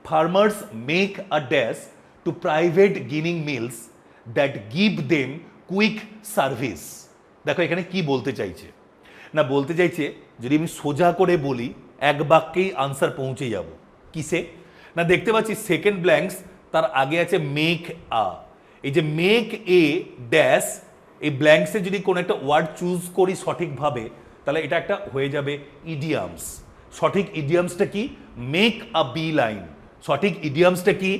farmers make a dash to private ginning mills that give them quick service. দেখো এখানে কি বলতে চাইছে না, বলতে চাইছে যদি আমি সোজা করে বলি এক বাক্যেই আনসার পৌঁছে যাব। কিসে না, দেখতে পাচ্ছি সেকেন্ড ব্ল্যাঙ্কস, তার আগে আছে মেক আ। এই যে মেক এ ড্যাশ, এই ব্ল্যাঙ্কসে যদি কোনো একটা ওয়ার্ড চুজ করি সঠিকভাবে, তাহলে এটা একটা হয়ে যাবে ইডিয়ামস। সঠিক ইডিয়ামসটা কি? Make a bee line. সঠিক ইডিয়ামসটা কি?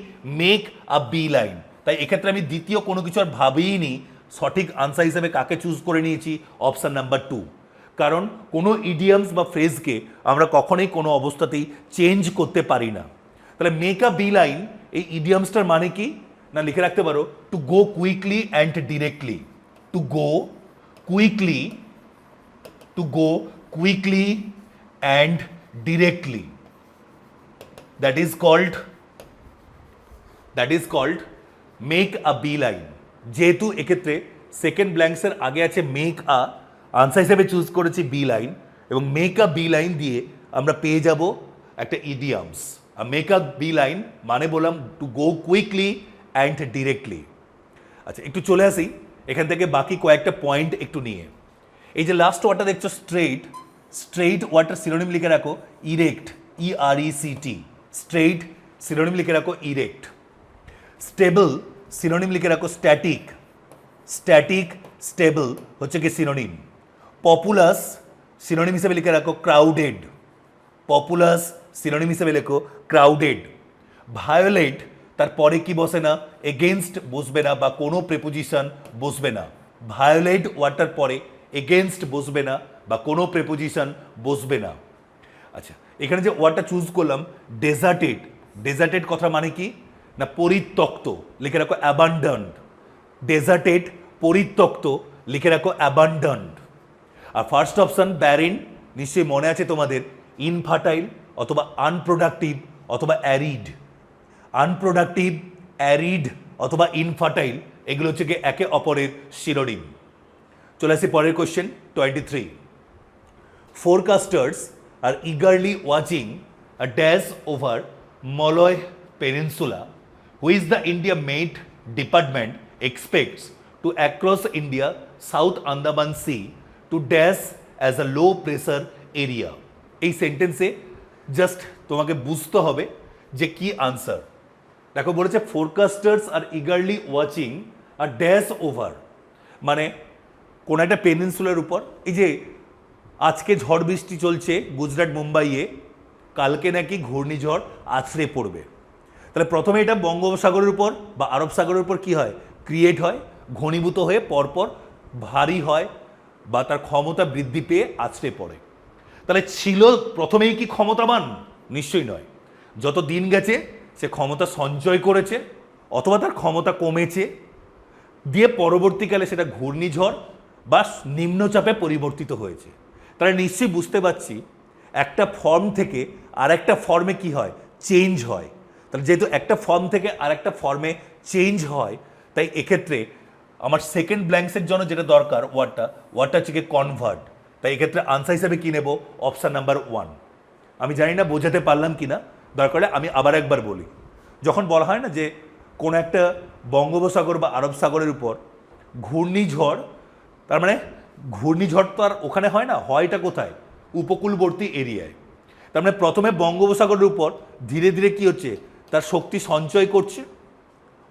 Make a bee line. তাই এক্ষেত্রে আমি দ্বিতীয় কোনো কিছু আর ভাবিই নি, সঠিক আনসার হিসেবে কাকে চুজ করে নিয়েছি? Option number 2। কারণ কোনো ইডিয়ামস বা ফ্রেজকে আমরা কখনোই কোনো অবস্থাতেই চেঞ্জ করতে পারি না। তাহলে মেক আ বি লাইন, এই ইডিয়ামসটার মানে কি না, লিখে রাখতে পারো two go quickly and directly. Two go quickly, to go quickly and directly, that is called make a beeline। যেহেতু এক্ষেত্রে সেকেন্ড ব্ল্যাঙ্কসের আগে আছে মেক আ, আনসার হিসেবে চুজ করেছি বি লাইন, এবং মেক আ বি লাইন দিয়ে আমরা পেয়ে যাব একটা ইডিয়ামস। আর মেক আ বি লাইন মানে বললাম to go quickly and directly. আচ্ছা, একটু চলে আসি এখান থেকে বাকি কয়েকটা পয়েন্ট একটু নিয়ে। এই যে লাস্ট ওয়ার্ডটা দেখছো স্ট্রেইট, স্ট্রেইট ওয়ার্ডটার সিনোনিম লিখে রাখো ইরেক্ট, ERECT। স্ট্রেইট সিনোনিম লিখে রাখো ইরেক্ট। স্টেবল সিনোনিম লিখে রাখো স্ট্যাটিক, স্ট্যাটিক স্টেবল হচ্ছে কি সিনোনিম। পপুলাস সিনোনিম হিসেবে লিখে রাখো ক্রাউডেড, পপুলাস সিনোনিম হিসেবে লেখো ক্রাউডেড। ভায়োলেট তারপরে কি বসে না? এগেনস্ট বসবে না বা কোনো প্রেপোজিশন বসবে না। ভায়োলেট ওয়ার্ডটার পরে এগেনস্ট বসবে না বা কোনো প্রেপোজিশন বসবে না। আচ্ছা, এখানে যে ওয়ার্ডটা চুজ করলাম ডেজার্টেড, ডেজার্টেড কথা মানে কি না পরিত্যক্ত, লিখে রাখো অ্যাবান্ডন্ড। ডেজার্টেড পরিত্যক্ত, লিখে রাখো অ্যাবান্ডন্ড। আর ফার্স্ট অপশন ব্যারিন, নিশ্চয়ই মনে আছে তোমাদের, ইনফার্টাইল অথবা আনপ্রোডাক্টিভ অথবা অ্যারিড। আনপ্রোডাক্টিভ, অ্যারিড অথবা ইনফার্টাইল এগুলো হচ্ছে গিয়ে একে অপরের সিনোনিম। চলে আসি পরের question 23। Forecasters are eagerly watching a dash over Malay Peninsula, which the India-made department expects to across India South Andaman Sea to dash as a low pressure area. এই সেন্টেন্সে জাস্ট তোমাকে বুঝতে হবে যে কি আনসার। দেখো বলেছে ফোরকাস্টার্স আর ইগারলি ওয়াচিং আর dash over, মানে কোন একটা পেনিনসুলার উপর, এই যে আজকে ঝড় বৃষ্টি চলছে গুজরাট মুম্বাইয়ে, কালকে নাকি ঘূর্ণিঝড় আছড়ে পড়বে। তাহলে প্রথমে এটা বঙ্গোপসাগরের উপর বা আরব সাগরের উপর কি হয়, ক্রিয়েট হয়, ঘনীভূত হয়ে পরপর ভারী হয় বা তার ক্ষমতা বৃদ্ধি পেয়ে আছড়ে পড়ে। তাহলে ছিল প্রথমেই কি ক্ষমতাবান? নিশ্চয়ই নয়। যত দিন গেছে সে ক্ষমতা সঞ্চয় করেছে অথবা তার ক্ষমতা কমেছে, দিয়ে পরবর্তীকালে সেটা ঘূর্ণিঝড় বা নিম্নচাপে পরিবর্তিত হয়েছে। তাহলে নিশ্চয়ই বুঝতে পারছি একটা ফর্ম থেকে আর একটা ফর্মে কি হয়, চেঞ্জ হয়। তাহলে যেহেতু একটা ফর্ম থেকে আর একটা ফর্মে চেঞ্জ হয়, তাই এক্ষেত্রে আমার সেকেন্ড ব্ল্যাঙ্কসের জন্য যেটা দরকার ওয়ার্ডটা হচ্ছে কি কনভার্ট। তাই এক্ষেত্রে আনসার হিসাবে কি নেব, অপশান নাম্বার 1। আমি জানি না বোঝাতে পারলাম কি না, দরকার আমি আবার একবার বলি। যখন বলা হয় না যে কোনো একটা বঙ্গোপসাগর বা আরব সাগরের উপর ঘূর্ণিঝড়, তার মানে ঘূর্ণিঝড় তো আর ওখানে হয় না, হয়টা কোথায়, উপকূলবর্তী এরিয়ায়। তার মানে প্রথমে বঙ্গোপসাগরের উপর ধীরে ধীরে কি হচ্ছে, তার শক্তি সঞ্চয় করছে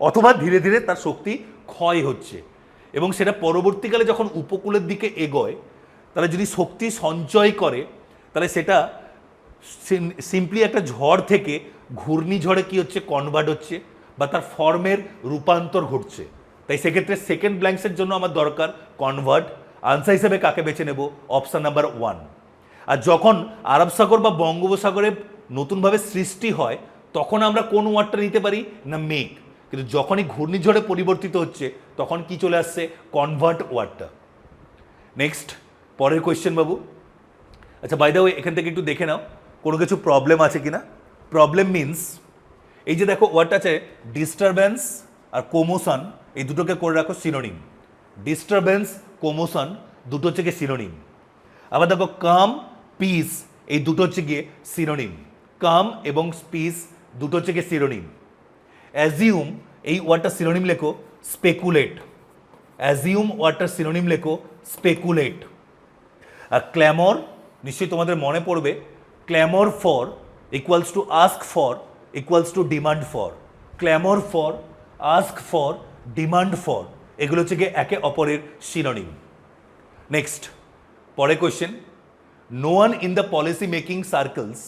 অথবা ধীরে ধীরে তার শক্তি ক্ষয় হচ্ছে, এবং সেটা পরবর্তীকালে যখন উপকূলের দিকে এগোয়, তাহলে যদি শক্তি সঞ্চয় করে তাহলে সেটা সিম্পলি একটা ঝড় থেকে ঘূর্ণিঝড়ে কি হচ্ছে, কনভার্ট হচ্ছে বা তার ফর্মের রূপান্তর ঘটছে। তাই সেক্ষেত্রে সেকেন্ড ব্ল্যাঙ্কসের জন্য আমার দরকার কনভার্ট। আনসার হিসেবে কাকে বেছে নেব, অপশান নাম্বার 1। আর যখন আরব সাগর বা বঙ্গোপসাগরে নতুনভাবে সৃষ্টি হয় তখন আমরা কোন ওয়ার্ডটা নিতে পারি না, মেঘ। কিন্তু যখনই ঘূর্ণিঝড়ে পরিবর্তিত হচ্ছে তখন কি চলে আসছে, কনভার্ট ওয়ার্ডটা। নেক্সট পরের কোয়েশ্চেন বাবু। আচ্ছা বাই দ্য ওয়ে এখান থেকে একটু দেখে নাও কোনো কিছু প্রবলেম আছে কিনা। প্রবলেম মিনস এই যে দেখো ওয়ার্ডটা আছে ডিস্টারবেন্স আর কোমোশন, এই দুটোকে করে রাখো সিনোনিম। ডিস্টারবেন্স, কোমোশন দুটো হচ্ছে গিয়ে সিনোনিম। আবার দেখো কাম, পিস এই দুটো হচ্ছে গিয়ে সিনোনিম। কাম এবং পিস দুটো হচ্ছে গিয়ে সিনোনিম। অ্যাজিউম এই ওয়ার্ডটা সিনোনিম লেখো স্পেকুলেট। অ্যাজিউম ওয়ার্ডটার সিনোনিম লেখো স্পেকুলেট। আর ক্ল্যামর নিশ্চয়ই তোমাদের মনে পড়বে, clamour for equals to ask for equals to demand for. Clamour for, ask for, demand for এগুলো হচ্ছে গিয়ে একে অপরের সিনোনিম। নেক্সট পরের question. No one in the policy making circles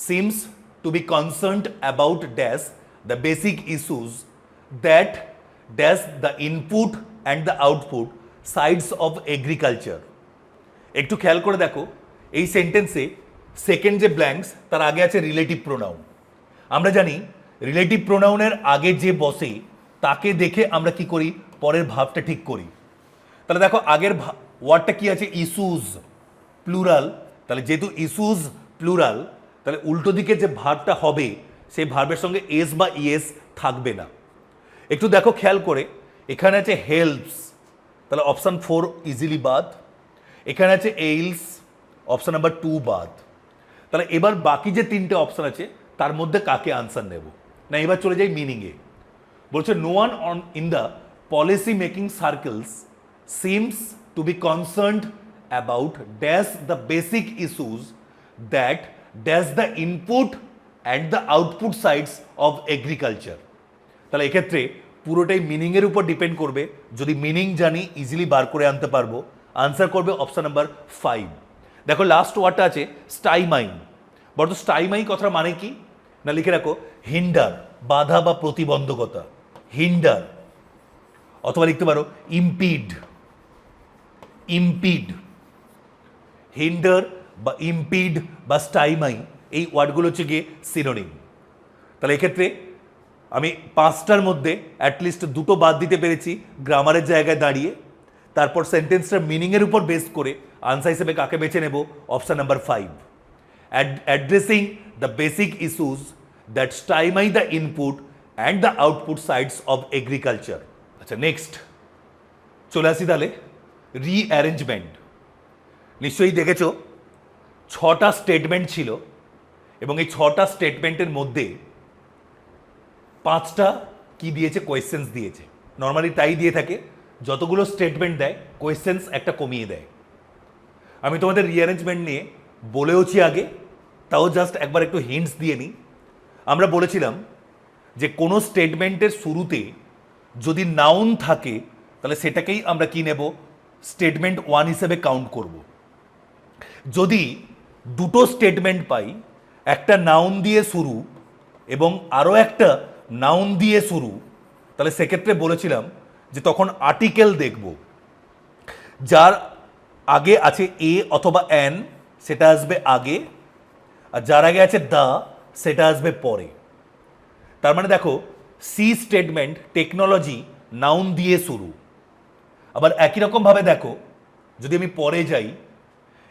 seems to be concerned about dash the basic issues that dash the input and the output sides of agriculture. একটু খেয়াল করে দেখো এই সেন্টেন্সে সেকেন্ড যে ব্ল্যাঙ্কস তার আগে আছে রিলেটিভ প্রোনাউন। আমরা জানি রিলেটিভ প্রোনাউনের আগে যে বসে তাকে দেখে আমরা কি করি, পরের ভাবটা ঠিক করি। তাহলে দেখো আগের ওয়ার্ডটা কি আছে, ইস্যুজ প্লুরাল। তাহলে যেহেতু ইস্যুজ প্লুরাল তাহলে উল্টো দিকে যে ভার্বটা হবে সেই ভার্বের সঙ্গে এস বা ইএস থাকবে না। একটু দেখো খেয়াল করে, এখানে আছে হেল্পস, তাহলে অপশান 4 ইজিলি বাদ। এখানে আছে এইলস, অপশান নাম্বার 2 বাদ। তাহলে এবার বাকি যে তিনটে অপশান আছে তার মধ্যে কাকে আনসার নেব না, এবার চলে যাই মিনিংয়ে। বলছে no one on in the policy making circles seems to be concerned about dash the basic issues that dash the input and the output sides of agriculture. তাহলে এক্ষেত্রে পুরোটাই মিনিংয়ের উপর ডিপেন্ড করবে। যদি মিনিং জানি ইজিলি বার করে আনতে পারবো। আনসার করবে অপশান নাম্বার 5। দেখো লাস্ট ওয়ার্ডটা আছে স্টাইমাইন। বলতো স্টাইমাই কথার মানে কি না, লিখে রাখো হিন্ডার, বাধা বা প্রতিবন্ধকতা, হিন্ডার। অথবা লিখতে পারো ইম্পিড, ইম্পিড। হিন্ডার বা ইম্পিড বা স্টাইমাই এই ওয়ার্ডগুলো হচ্ছে গিয়ে সিনোনিম। তাহলে এক্ষেত্রে আমি পাঁচটার মধ্যে অ্যাটলিস্ট দুটো বাদ দিতে পেরেছি গ্রামারের জায়গায় দাঁড়িয়ে। তারপর সেন্টেন্সটার মিনিংয়ের উপর বেস করে আনসার হিসেবে কাকে বেছে নেব? Option number 5, addressing the basic issues that stymie the input and the output sides of agriculture. আচ্ছা, নেক্সট চলে আসি তাহলে রিঅ্যারেঞ্জমেন্ট। নিশ্চয়ই দেখেছ 6টা স্টেটমেন্ট ছিল এবং এই 6টা স্টেটমেন্টের মধ্যে 5টা কি দিয়েছে? কোয়েশ্চেন্স দিয়েছে। নর্মালি তাই দিয়ে থাকে, যতগুলো স্টেটমেন্ট দেয় কোয়েশ্চেন্স একটা কমিয়ে দেয়। আমি তোমাদের রিঅ্যারেঞ্জমেন্ট নিয়ে বলেওছি আগে, তাও জাস্ট একবার একটু হিন্টস দিয়ে নিই। আমরা বলেছিলাম যে কোনো স্টেটমেন্টের শুরুতে যদি নাউন থাকে তাহলে সেটাকেই আমরা কি নেব? স্টেটমেন্ট 1 হিসেবে কাউন্ট করব। যদি দুটো স্টেটমেন্ট পাই, একটা নাউন দিয়ে শুরু এবং আরও একটা নাউন দিয়ে শুরু, তাহলে সেক্ষেত্রে বলেছিলাম যে তখন আর্টিকেল দেখব, যার আগে আছে এ অথবা অ্যান সেটা আসবে আগে, আর যার আগে আছে দ্য সেটা আসবে পরে। তার মানে দেখো সি স্টেটমেন্ট টেকনোলজি নাউন দিয়ে শুরু। আবার একই রকমভাবে দেখো যদি আমি পরে যাই,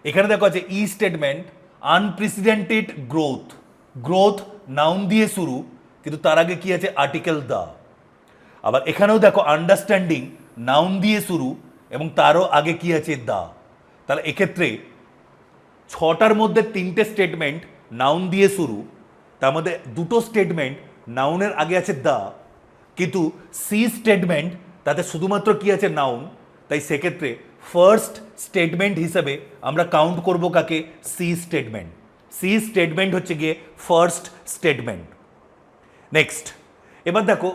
এখানে দেখো আছে ই statement unprecedented growth, growth noun দিয়ে শুরু কিন্তু তার আগে কি আছে? Article the. আবার এখানেও দেখো আন্ডারস্ট্যান্ডিং নাউন দিয়ে শুরু এবং তারও আগে কি আছে? দ্য। তাহলে এক্ষেত্রে 6টার মধ্যে 3টে স্টেটমেন্ট নাউন দিয়ে শুরু, তার মধ্যে দুটো স্টেটমেন্ট নাউনের আগে আছে দ্য, কিন্তু সি স্টেটমেন্ট তাতে শুধুমাত্র কি আছে? নাউন। তাই সেক্ষেত্রে ফার্স্ট স্টেটমেন্ট হিসেবে আমরা কাউন্ট করব কাকে? C statement. সি স্টেটমেন্ট হচ্ছে গিয়ে ফার্স্ট স্টেটমেন্ট। নেক্সট, এবার দেখো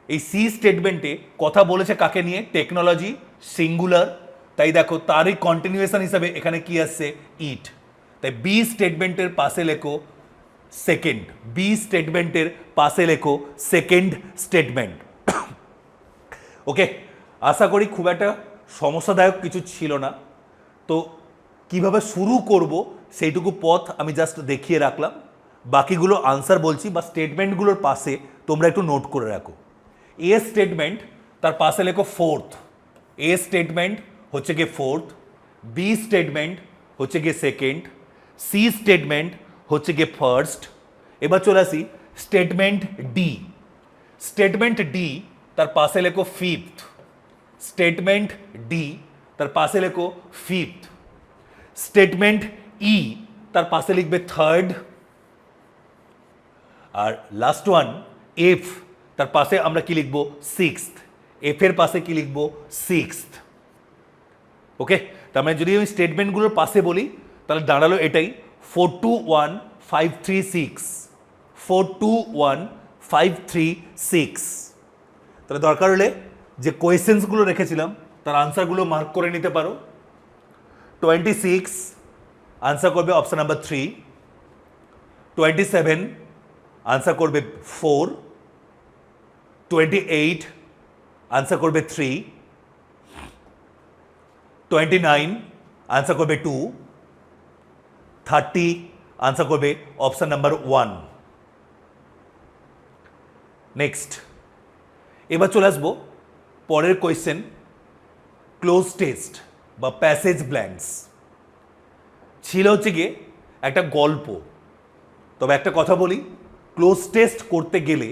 এই সি স্টেটমেন্টে কথা বলেছে কাকে নিয়ে? Technology, singular. তাই দেখো তারই কন্টিনিউয়েশন হিসাবে এখানে কি আসছে? ইট। তাই বি স্টেটমেন্টের পাশে লেখো সেকেন্ড, বি স্টেটমেন্টের পাশে লেখো সেকেন্ড স্টেটমেন্ট। ওকে, আশা করি খুব একটা সমস্যাদায়ক কিছু ছিল না। তো কিভাবে শুরু করব সেইটুকু পথ আমি জাস্ট দেখিয়ে রাখলাম, বাকিগুলো আনসার বলছি বা স্টেটমেন্টগুলোর পাশে তোমরা একটু নোট করে রাখো। এ স্টেটমেন্ট তার পাশে লেখো ফোর্থ, এ স্টেটমেন্ট হচ্ছে গিয়ে ফোর্থ, বি স্টেটমেন্ট হচ্ছে গিয়ে সেকেন্ড, সি স্টেটমেন্ট হচ্ছে গিয়ে ফার্স্ট। এবার চলে আসি স্টেটমেন্ট ডি। স্টেটমেন্ট ডি তার পাশে লেখো ফিফথ, স্টেটমেন্ট ডি তার পাশে লেখো ফিফথ। স্টেটমেন্ট ই তার পাশে লিখবে থার্ড, আর লাস্ট ওয়ান এফ তার পাশে আমরা কি লিখবো? সিক্সথ। এফ এর পাশে কি লিখবো? সিক্সথ। ওকে, তার মানে যদি আমি স্টেটমেন্টগুলোর পাশে বলি তাহলে দাঁড়ালো এটাই 421536, 421536। তাহলে দরকার হলে যে কোয়েশ্চেন্সগুলো রেখেছিলাম তার আনসারগুলো মার্ক করে নিতে পারো। 26 আনসার করবে অপশন নাম্বার 3, 27 আনসার করবে 4, 28 আনসার করবে 3, 29 আনসার করবে 2, 30 আনসার করবে অপশন নাম্বার 1। নেক্সট, এবার চলে আসবো পরের কোয়েশ্চেন, ক্লোজ টেস্ট বা প্যাসেজ ব্ল্যাঙ্কস। ছিল হচ্ছে গিয়ে একটা গল্প। তবে একটা কথা বলি, ক্লোজ টেস্ট করতে গেলে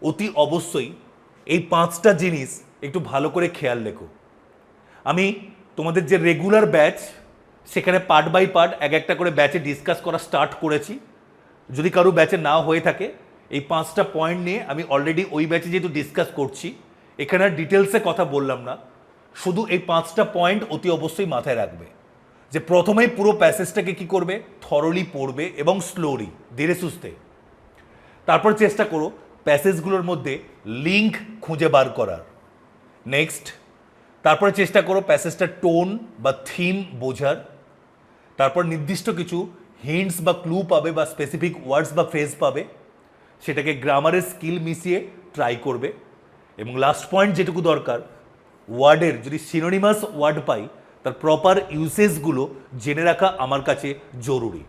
অতি অবশ্যই এই 5টা জিনিস একটু ভালো করে খেয়াল রেখো। আমি তোমাদের যে রেগুলার ব্যাচ সেখানে পার্ট বাই পার্ট এক একটা করে ব্যাচে ডিসকাস করা স্টার্ট করেছি। যদি কারো ব্যাচে না হয়ে থাকে এই 5টা পয়েন্ট নিয়ে আমি অলরেডি ওই ব্যাচে যেহেতু ডিসকাস করছি, এখানে আর ডিটেলসে কথা বললাম না, শুধু এই 5টা পয়েন্ট অতি অবশ্যই মাথায় রাখবে যে প্রথমেই পুরো প্যাসেজটাকে কি করবে? থরলি পড়বে এবং স্লোলি, ধীরে সুস্থে। তারপর চেষ্টা করো প্যাসেজগুলোর মধ্যে লিঙ্ক খুঁজে বার করার। নেক্সট, তারপরে চেষ্টা করো প্যাসেজটার টোন বা থিম বোঝার। তারপর নির্দিষ্ট কিছু হিন্টস বা ক্লু পাবে বা স্পেসিফিক ওয়ার্ডস বা ফ্রেজ পাবে, সেটাকে গ্রামারের স্কিল মিশিয়ে ট্রাই করবে। এবং লাস্ট পয়েন্ট যেটুকু দরকার, ওয়ার্ডের যদি সিনোনিমাস ওয়ার্ড পাই তার প্রপার ইউসেজগুলো জেনে রাখা আমার কাছে জরুরি।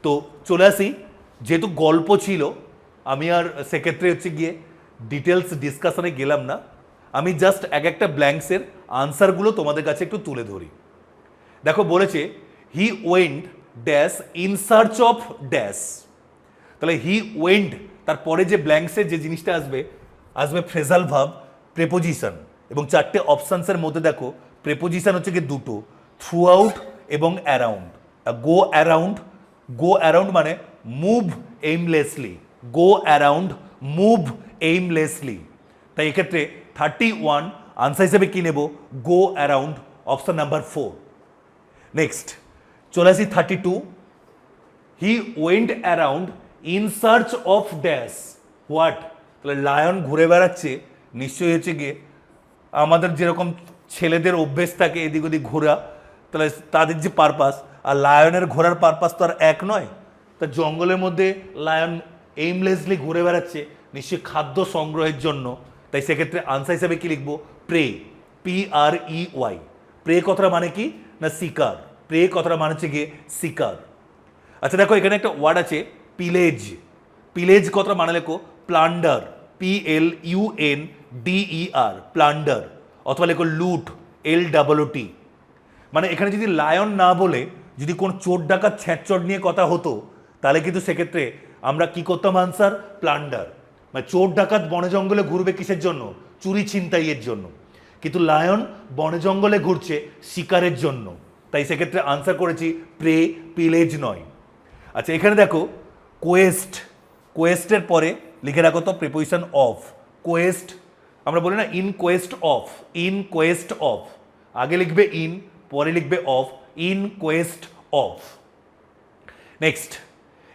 তো চলে আসি, যেহেতু গল্প ছিল আমি আর সেক্ষেত্রে হচ্ছে গিয়ে ডিটেলস ডিসকাশনে গেলাম না, আমি জাস্ট এক একটা ব্ল্যাঙ্কসের আনসারগুলো তোমাদের কাছে একটু তুলে ধরি। দেখো বলেছে he went dash in search of dash, তাহলে হি ওয়েন্ট তারপরে যে ব্ল্যাঙ্কসের যে জিনিসটা আসবে, আসবে ফ্রেজাল ভার্ব, প্রেপোজিশন, এবং চারটে অপশানসের মধ্যে দেখো প্রেপোজিশন হচ্ছে কি দুটো, থ্রু আউট এবং অ্যারাউন্ড। গো অ্যারাউন্ড মানে মুভ এইমলেসলি, গো অ্যারাউন্ড মুভ এইমলেসলি। তাই এক্ষেত্রে 31 আনসার হিসেবে কি নেব, গো অ্যারাউন্ড, অপশন নাম্বার 4। নেক্সট চলে আসি 32, হি went around in search of dash what, তাহলে লায়ন ঘুরে বেড়াচ্ছে, নিশ্চয়ই হচ্ছে গিয়ে আমাদের যেরকম ছেলেদের অভ্যেস থাকে এদিক ওদিক ঘোরা, তাহলে তাদের যে পারপাস আর লায়নের ঘোরার পারপাস তো আর এক নয়। তা জঙ্গলের মধ্যে লায়ন এইমলেসলি ঘুরে বেড়াচ্ছে, নিশ্চয়ই খাদ্য সংগ্রহের জন্য। তাই সেক্ষেত্রে আনসার হিসেবে কি লিখবো, প্রে, PREY। প্রে কথাটা মানে কি না শিকার, প্রে কথাটা মানে হচ্ছে গিয়ে শিকার। আচ্ছা দেখো এখানে একটা ওয়ার্ড আছে পিলেজ, পিলেজ কথাটা মানে লেখো প্লান্ডার, PLUNDER, প্লান্ডার, অথবা লেখো লুট, LOOT। মানে এখানে যদি লায়ন না বলে যদি কোন চোর ডাকাত ছ্যাঁচড় নিয়ে কথা হতো, তাহলে কিন্তু সেক্ষেত্রে আমরা কি করতাম, আনসার প্লান্ডার। মানে চোর ডাকাত বনে জঙ্গলে ঘুরবে কিসের জন্য, চুরি ছিনতাইয়ের জন্য, কিন্তু লায়ন বনে জঙ্গলে ঘুরছে শিকারের জন্য। তাই সেক্ষেত্রে আনসার করেছি প্রে, পিলেজ নয়। আচ্ছা এখানে দেখো কোয়েস্ট, কোয়েস্টের পরে লিখে রাখো তো প্রিপোজিশন অফ, কোয়েস্ট আমরা বলি না in Quest of, in Quest of, আগে লিখবে ইন, পরে লিখবে of, in Quest of. Next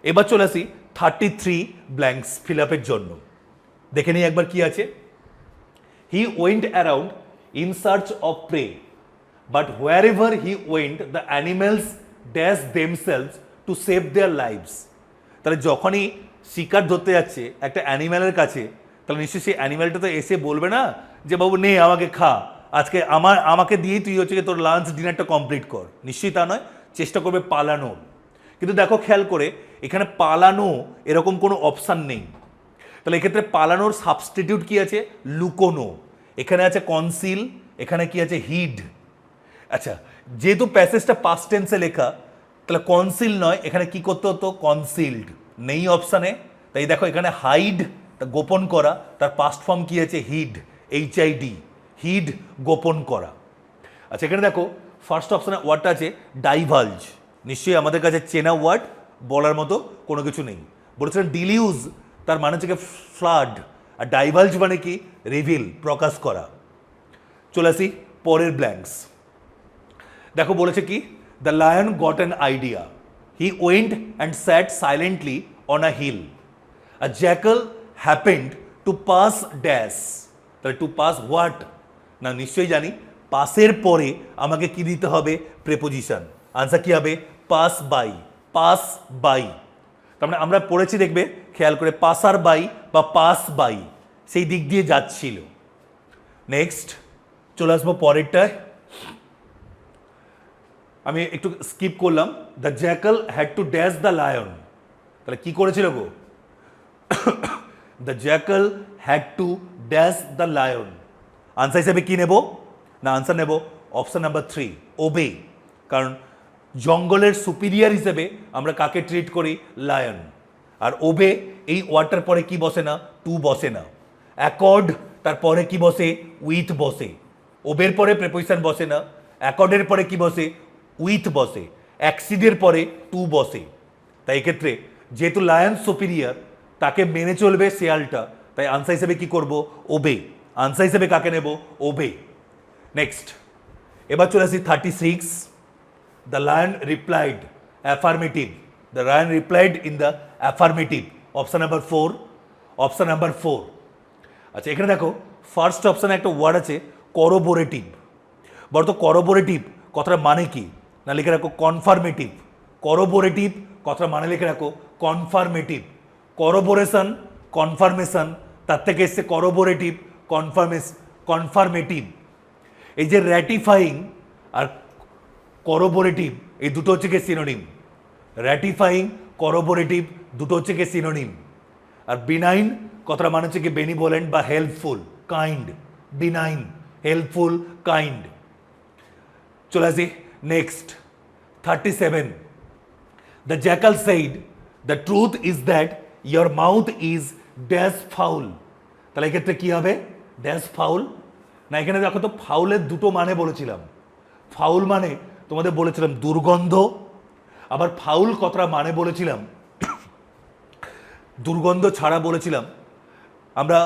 এবার চলে আসি 33 ব্ল্যাঙ্কস ফিল আপের জন্য। দেখে নিই একবার কি আছে, he went around in search of prey, but wherever he went the animals dash themselves to save their lives. তাহলে যখনই শিকার ধরতে যাচ্ছে একটা অ্যানিম্যালের কাছে, তাহলে নিশ্চয়ই সেই অ্যানিম্যালটা তো এসে বলবে না যে বাবু নে আমাকে খা, আজকে আমাকে দিয়েই তুই হচ্ছে তোর লাঞ্চ ডিনারটা কমপ্লিট কর, নিশ্চয়ই তা নয়, চেষ্টা করবে পালানোর। কিন্তু দেখো খেয়াল করে এখানে পালানো এরকম কোনো অপশান নেই, তাহলে এক্ষেত্রে পালানোর সাবস্টিটিউট কি আছে, লুকোনো। এখানে আছে কনসিল, এখানে কি আছে হিড। আচ্ছা যেহেতু প্যাসেজটা পাস্ট টেন্সে লেখা, তাহলে কনসিল নয়, এখানে কি করতে হতো, কনসিল্ড, নেই অপশানে। তাই দেখো এখানে হাইড গোপন করা, তার পাস্ট ফর্ম কি আছে, হিড, HID, হিড গোপন করা। আচ্ছা এখানে দেখো ফার্স্ট অপশানে ওয়ার্ডটা আছে ডাইভালজ, নিশ্চয়ই আমাদের কাছে চেনা ওয়ার্ড, বলার মতো কোনো কিছু নেই। বলেছিলেন ডিলিউজ, তার মানে হচ্ছে ফ্লাড, আর ডাইভালজ মানে কি, রিভিল, প্রকাশ করা। চলে আসি পরের ব্ল্যাঙ্কস। দেখো বলেছে কি, the lion got an idea, he went and sat silently on a hill, a jackal happened to pass dash, তাহলে টু পাস হোয়াট না, নিশ্চয়ই জানি পাসের পরে আমাকে কি দিতে হবে, প্রেপোজিশন। আনসার কি হবে, পাস বাই, পাস বাই। তার মানে আমরা পড়েছি দেখবে খেয়াল করে, পাসার বাই বা পাস বাই, সেই দিক দিয়ে যাচ্ছিল। নেক্সট চলে আসবো পরেরটায়, আমি একটু স্কিপ করলাম, the jackal had to dash the lion, তাহলে কি করেছিল গো, the jackal had to dash the lion. Answer হিসেবে কি নেব না, আনসার নেব অপশন নাম্বার 3, ওবে। কারণ জঙ্গলের সুপিরিয়ার হিসেবে আমরা কাকে ট্রিট করি, লায়ন। আর ওবে এই ওয়ার্ডটার পরে কি বসে না, টু বসে না। অ্যাকর্ড তারপরে কি বসে, উইথ বসে। ওবের পরে প্রেপোজিশন বসে না, অ্যাকর্ডের পরে কি বসে, উইথ বসে, অ্যাক্সিডের পরে টু বসে। তাই এক্ষেত্রে যেহেতু লায়ন সুপিরিয়ার, তাকে মেনে চলবে শেয়ালটা, তাই আনসার হিসেবে কি করব, ওবে। আনসার হিসেবে কাকে নেব, ওবে। নেক্সট এবার চলে আসি 36, the lion replied affirmative, the lion replied in the affirmative, option number 4, option number 4। আচ্ছা এখানে দেখো ফার্স্ট অপশানে একটা ওয়ার্ড আছে করোবোরেটিভ, বলতো করোবোরেটিভ কথাটা মানে কি না, লিখে রাখো কনফার্মেটিভ। করোবোরেটিভ কথাটা মানে লিখে রাখো কনফার্মেটিভ। করোবোরেশন, কনফার্মেশন, তার থেকে এসছে করোবোরেটিভ, কনফার্মেটিভ। এই যে র্যাটিফাইং আর করোবোরেটিভ এই দুটো হচ্ছে কি সিনোনিম। র্যাটিফাইং, করোবোরেটিভ দুটো হচ্ছে কি সিনোনিম। আর বিনাইন কথাটা মানে হচ্ছে কি বেনিভোলেন্ট বা helpful, kind. Benign, helpful, kind. চলে আসি next 37। The jackal said the truth is that your mouth is dash foul. তাহলে এক্ষেত্রে কি হবে? ড্যাশ ফাউল না, এখানে দেখো তো ফাউলের দুটো মানে বলেছিলাম। ফাউল মানে তোমাদের বলেছিলাম দুর্গন্ধ, আবার ফাউল কথাটা মানে বলেছিলাম দুর্গন্ধ ছাড়া বলেছিলাম আমরা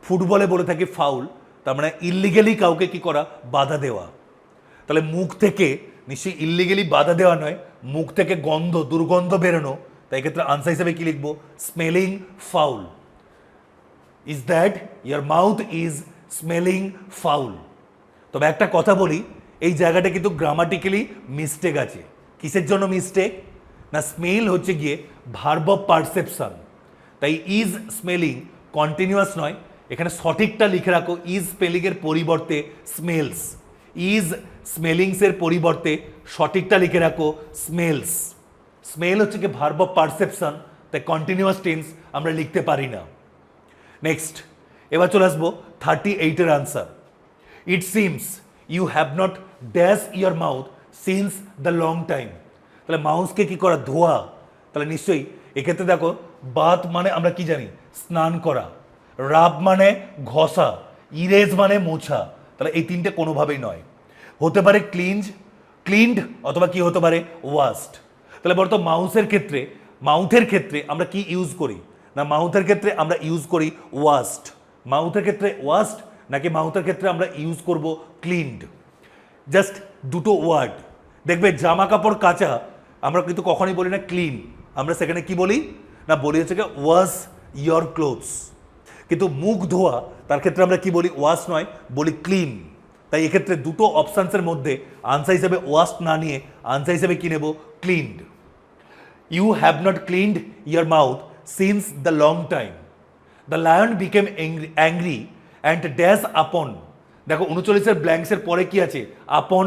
ফুটবলে বলে থাকি ফাউল, তার মানে ইল্লিগেলি কাউকে কি করা, বাধা দেওয়া। তাহলে মুখ থেকে নিশ্চয়ই ইল্লিগেলি বাধা দেওয়া নয়, মুখ থেকে গন্ধ, দুর্গন্ধ বেরোনো। তাই ক্ষেত্রে আনসার হিসেবে কি লিখবো? Smelling foul. Is that year mouth is smelling foul. তবে একটা কথা বলি, এই জায়গাটা কিন্তু গ্রামাটিক্যালি মিস্টেক আছে। কিসের জন্য মিস্টেক? না, স্মেল হচ্ছে গিয়ে ভার্ব অফ পারসেপশন, তাই ইজ স্মেলিং কন্টিনিউয়াস নয়। এখানে সঠিকটা লিখে রাখো, ইজ স্পেলিংয়ের পরিবর্তে স্মেলস। ইজ স্মেলিংসের পরিবর্তে সঠিকটা লিখে রাখো স্মেলস। স্মেল হচ্ছে কি ভার্ব অফ পারসেপশন, তাই কন্টিনিউয়াস টেন্স আমরা লিখতে পারি না। নেক্সট, এবার চলে আসবো 38-এর answer. It seems you have not dash your mouth since the long time. তাহলে মাউসকে কি করা? ধোয়া। তাহলে নিশ্চয়ই এক্ষেত্রে দেখো, বাথ মানে আমরা কি জানি? স্নান করা। রাব মানে ঘষা। ইরেজ মানে মোছা। তাহলে এই তিনটে কোনোভাবেই নয়। হতে পারে ক্লিনড অথবা কি হতে পারে? ওয়াস্ট। তাহলে বলতো মাউথের ক্ষেত্রে আমরা কি ইউজ করি? না, মাউথের ক্ষেত্রে আমরা ইউজ করি ওয়াস্ট। মাউথের ক্ষেত্রে ওয়াস্ট নাকি মাউথের ক্ষেত্রে আমরা ইউজ করব ক্লিনড? জাস্ট দুটো ওয়ার্ড। দেখবে জামা কাপড় কাচা আমরা কিন্তু কখনোই বলি না ক্লিন, আমরা সেখানে কি বলি? না, বলি হচ্ছে কি ওয়াশ ইয়োর ক্লোথস। কিন্তু মুখ ধোয়া তার ক্ষেত্রে আমরা কি বলি? ওয়াশ নয়, বলি ক্লিন। তাই এক্ষেত্রে দুটো অপশানসের মধ্যে আনসার হিসেবে ওয়াশ না নিয়ে আনসার হিসেবে কি নেব? Cleaned. You have not cleaned your mouth since the long time. The lion became angry and dash upon. দেখো 39-এর ব্ল্যাঙ্কসের পরে কি আছে? আপন।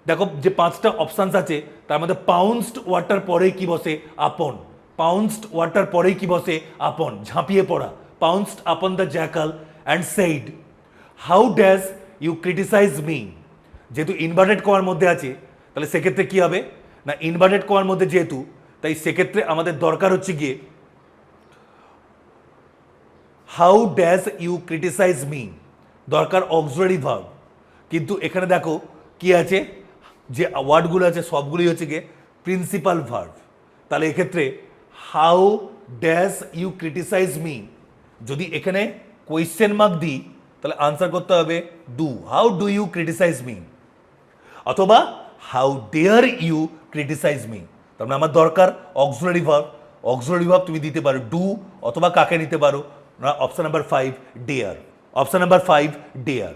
দেখো যে 5টা অপশানস আছে তার মধ্যে পাউন্সড ওয়াটার পরেই কি বসে? আপন। পাউন্সড ওয়াটার পরেই কি বসে? আপন, ঝাঁপিয়ে পড়া। Pounced upon the jackal and said how dash you criticise me. যেহেতু ইনভার্টেড কমার মধ্যে আছে তাহলে সেক্ষেত্রে কি হবে? না, ইনভার্টেড কমার মধ্যে যেহেতু, তাই সেক্ষেত্রে আমাদের দরকার হচ্ছে গিয়ে how dash you criticise me, দরকার অক্সিলারি ভার্ব। কিন্তু এখানে দেখো কি আছে, যে ওয়ার্ডগুলো আছে সবগুলোই হচ্ছে গিয়ে প্রিন্সিপাল ভার্ব। তাহলে এক্ষেত্রে how dash you criticise me, যদি এখানে কোয়েশ্চেন মার্ক দিই তাহলে আনসার করতে হবে do. How do you criticise me, অথবা how dare you criticise me. তার মানে আমার দরকার অক্সিলারি ভার্ব। অক্সিলারি ভার্ব তুমি দিতে পারো ডু, অথবা কাকে নিতে পারো? না, option number 5 dare. Option number 5 dare.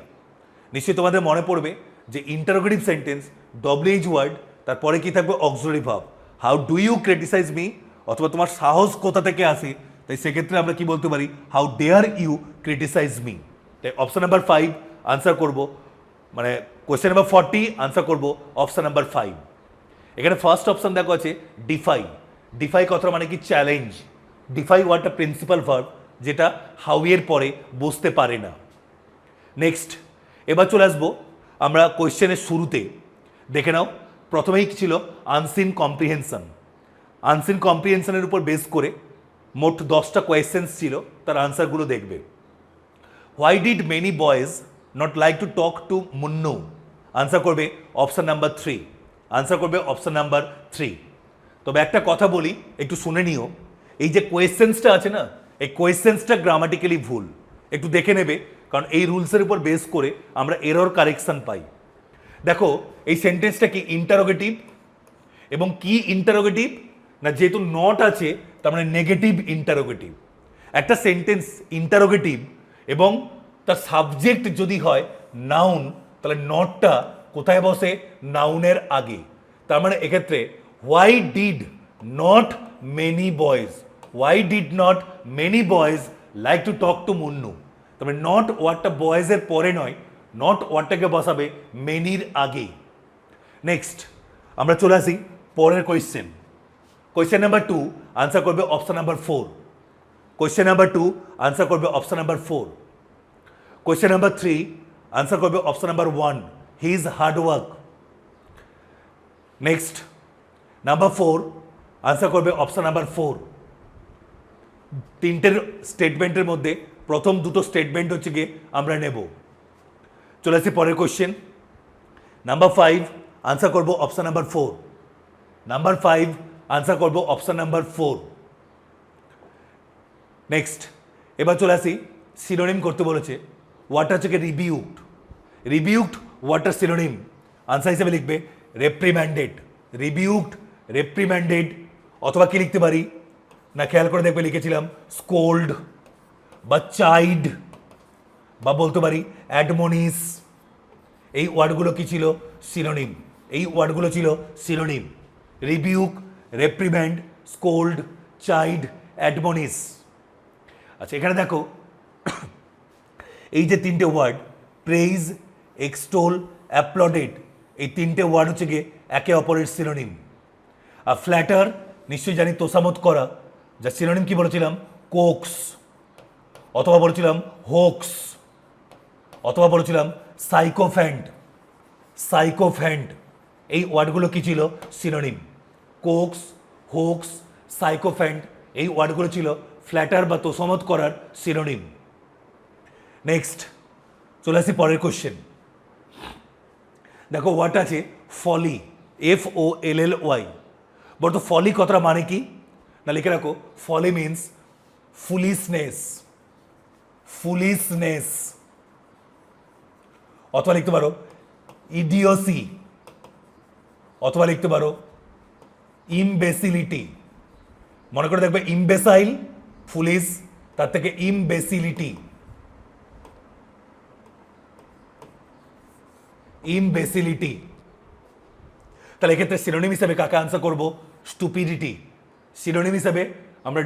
নিশ্চয়ই তোমাদের মনে পড়বে যে ইন্টারোগেটিভ সেন্টেন্স ডব্লিউএইচ ওয়ার্ড, তারপরে কি থাকবে? Auxiliary verb. How do you criticise me, অথবা তোমার সাহস কোথা থেকে আসে, তাই সেক্ষেত্রে আমরা কি বলতে পারি? How dare you criticise me. তাই অপশন নাম্বার 5 আনসার করব, মানে কোয়েশ্চেন নাম্বার 40 আনসার করব অপশন নাম্বার 5। এখানে ফার্স্ট অপশন দেখো আছে ডিফাই। ডিফাই কথাটা মানে কি? চ্যালেঞ্জ। ডিফাই ওয়ার্ডটা প্রিন্সিপাল ভার্ব, যেটা হাউ এর পরে বসতে পারে না। নেক্সট, এবার চলে আসবো আমরা কোয়েশ্চেনের শুরুতে। দেখে নাও, প্রথমেই কি ছিল? Unseen comprehension. আনসিন কম্প্রিহেনশনের উপর বেস করে মোট 10টা কোয়েশ্চেন্স ছিল, তার আনসারগুলো দেখবে। Why did many boys not like to talk to Munnu? Answer করবে অপশন নাম্বার 3। আনসার করবে অপশন নাম্বার 3। তবে একটা কথা বলি, একটু শুনে নিও। এই যে কোয়েশ্চেন্সটা আছে না, এই কোয়েশ্চেন্সটা গ্রামাটিক্যালি ভুল, একটু দেখে নেবে, কারণ এই রুলসের উপর বেস করে আমরা এরর কারেকশন পাই। দেখো এই সেন্টেন্সটা কি? ইন্টারোগেটিভ। এবং কি ইন্টারোগেটিভ? না, যেহেতু নট আছে তার মানে নেগেটিভ ইন্টারোগেটিভ। একটা সেন্টেন্স ইন্টারোগেটিভ এবং তার সাবজেক্ট যদি হয় নাউন, তাহলে নটটা কোথায় বসে? নাউনের আগে। তার মানে এক্ষেত্রে why did not many boys, why did not many boys like to talk to Munnu. তবে নট ওয়ার্ডটা বয়েজের পরে নয়, নট ওয়ার্ডটাকে বসাবে মেনির আগে। নেক্সট আমরা চলে আসি পরের কোয়েশ্চেন। কোয়েশ্চেন নাম্বার 2 আনসার করবে option number 4। Question number 2 answer করবে option number 4। Question number 3 answer করবে option number 1 his hard work. Next number 4 answer করবে অপশন নাম্বার 4। তিনটের স্টেটমেন্টের মধ্যে প্রথম দুটো স্টেটমেন্ট হচ্ছে গিয়ে আমরা নেব। চলে আসি পরের কোয়েশ্চেন। নাম্বার 5 আনসার করব অপশন নাম্বার 4। নাম্বার 5 আনসার করব অপশন নাম্বার 4। নেক্সট এবার চলে আসি সিনোনিম করতে বলেছে। ওয়ার্ডটা হচ্ছে রিবিউকড। রিবিউকড ওয়ার্ডটার সিনোনিম আনসার হিসেবে লিখবে রেপ্রিম্যান্ডেড। রিবিউকড, রেপ্রিম্যান্ডেড, অথবা কি লিখতে পারি না, খেয়াল করে দেখবে লিখেছিলাম স্কোল্ড বা চাইড, বা বলতে পারি অ্যাডমনিস। এই ওয়ার্ডগুলো কি ছিল? সিনোনিম। এই ওয়ার্ডগুলো ছিল synonym. Rebuke, reprimand, scold, chide, admonish. আচ্ছা এখানে দেখো এই যে তিনটে ওয়ার্ড প্রেইজ, এক্সটোল, অ্যাপ্লডেড, এই তিনটে ওয়ার্ড হচ্ছে গিয়ে একে অপরের সিনোনিম। আর ফ্ল্যাটার নিশ্চয়ই জানি তোষামত করা, যা সিনোনিম কি বলেছিলাম? কোক্স, অথবা বলেছিলাম হোক্স, অথবা বলেছিলাম সাইকোফ্যান্ট। সাইকোফ্যান্ট এই ওয়ার্ডগুলো কি ছিল? সিনোনিম। কোক্স, হোক্স, সাইকোফ্যান্ট এই ওয়ার্ডগুলো ছিল ফ্ল্যাটার বা তোষামত করার সিনোনিম। নেক্সট চলে আসি পরের কোশ্চেন। দেখো ওয়ার্ড আছে ফলি, FOLLY। বলতো ফলি কথাটা মানে কি না, লিখে রাখো ফলি মিন্স ফুলিশনেস। ফুলিশনেস, অথবা লিখতে পারো ইডিওসি, অথবা লিখতে পারো ইমবেসিলিটি। মনে করে দেখবে ইমবেসাইল, ফুলিশ, তার থেকে ইমবেসিলিটি। ইমবেসিলিটি। তাহলে এক্ষেত্রে সিনোনিম হিসাবে কাকে আনসার করব? স্টুপিডিটি। সিনোনিম হিসাবে আমরা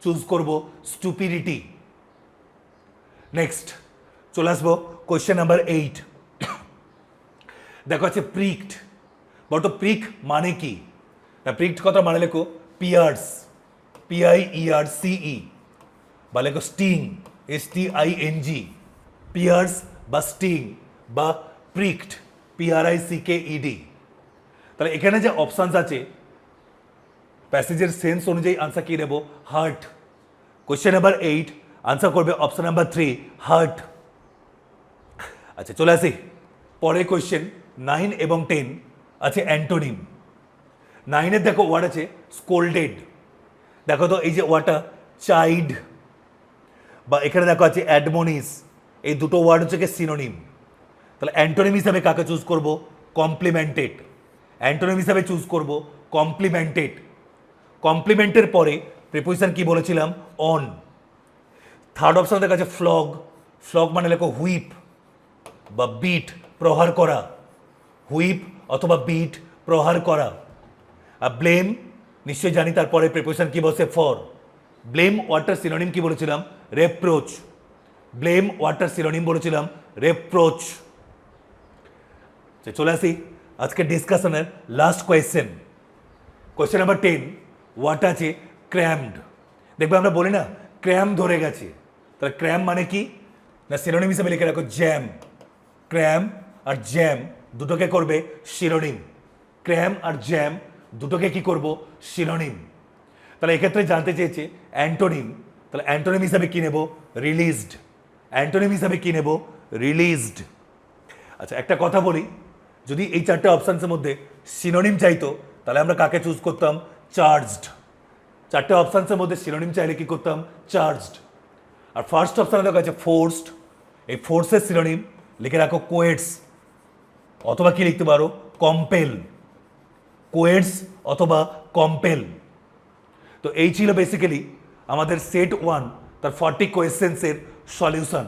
চুজ করব স্টুপিডিটি। নেক্সট চলে আসবো কোয়েশ্চেন নাম্বার 8। দেখো আছে প্রিকড। বলতো প্রিক মানে কি? প্রিকড কথা মানে লেখো পিয়ার্স, PIERCE, বা লেখো স্টিং, STING। পিয়ার্স বা স্টিং বা প্রিকড, PRICKED। তাহলে এখানে যে অপশানস আছে প্যাসেজের সেন্স অনুযায়ী আনসার কি নেব? হার্ট। কোয়েশ্চেন নাম্বার 8 আনসার করবে অপশন নাম্বার 3 হার্ট। আচ্ছা চলে আসি পরের কোয়েশ্চেন। 9 এবং 10 আছে অ্যান্টোনিম। 9-এর দেখো ওয়ার্ড আছে স্কোল্ডেড। দেখো তো এই যে ওয়ার্ডটা চাইড, বা এখানে দেখো আছে অ্যাডমনিস, এই দুটো ওয়ার্ড হচ্ছে কি সিনোনিম। তাহলে অ্যান্টোনিম হিসাবে কাকে চুজ করব? কমপ্লিমেন্টেড। অ্যান্টোনিম হিসাবে চুজ করব কমপ্লিমেন্টেড। কমপ্লিমেন্টের পরে প্রিপোজিশন কি বলেছিলাম? অন। থার্ড অপশন দেখা যাচ্ছে ফ্লগ। ফ্লগ মানে লেখো হুইপ বা বিট, প্রহার করা। হুইপ অথবা বিট, প্রহার করা। আর ব্লেম নিশ্চয়ই জানি তারপরে প্রিপোজিশন কি বসে? ফর। ব্লেম ওয়ার্ডটার সিনোনিম কি বলেছিলাম? রেপ্রোচ। ব্লেম ওয়ার্ডটার সিনোনিম বলেছিলাম রেপ্রোচ। চলে আসি আজকে ডিসকাশনের last question. Question number 10 word আছে ক্র্যামড। দেখবে আমরা বলি না ক্র্যাম ধরে গেছে, তাহলে ক্র্যাম মানে কি না সিনোনিম হিসেবে লিখে রাখো জ্যাম। ক্র্যাম আর জ্যাম দুটোকে করবে সিনোনিম। ক্র্যাম আর জ্যাম দুটোকে কি করব? সিনোনিম। তাহলে এক্ষেত্রে জানতে চেয়েছে অ্যান্টোনিম, তাহলে অ্যান্টোনিম হিসাবে কি নেব? রিলিজড। অ্যান্টোনিম হিসাবে কি নেব? রিলিজড। আচ্ছা একটা কথা বলি, যদি এই চারটে অপশানসের মধ্যে সিনোনিম চাইতো তাহলে আমরা কাকে চুজ করতাম? চার্জড। চারটে অপশানসের মধ্যে সিনোনিম চাইলে কি করতাম? চার্জড। আর ফার্স্ট অপশানে দেখা যাচ্ছে ফোর্সড। এই ফোর্সের সিনোনিম লিখে রাখো কোয়েটস, অথবা কি লিখতে পারো? কম্পেল। কোয়েটস অথবা কম্পেল। তো এই ছিল বেসিক্যালি আমাদের সেট 1 তার 40 কোয়েশ্চেন্সের সলিউশন।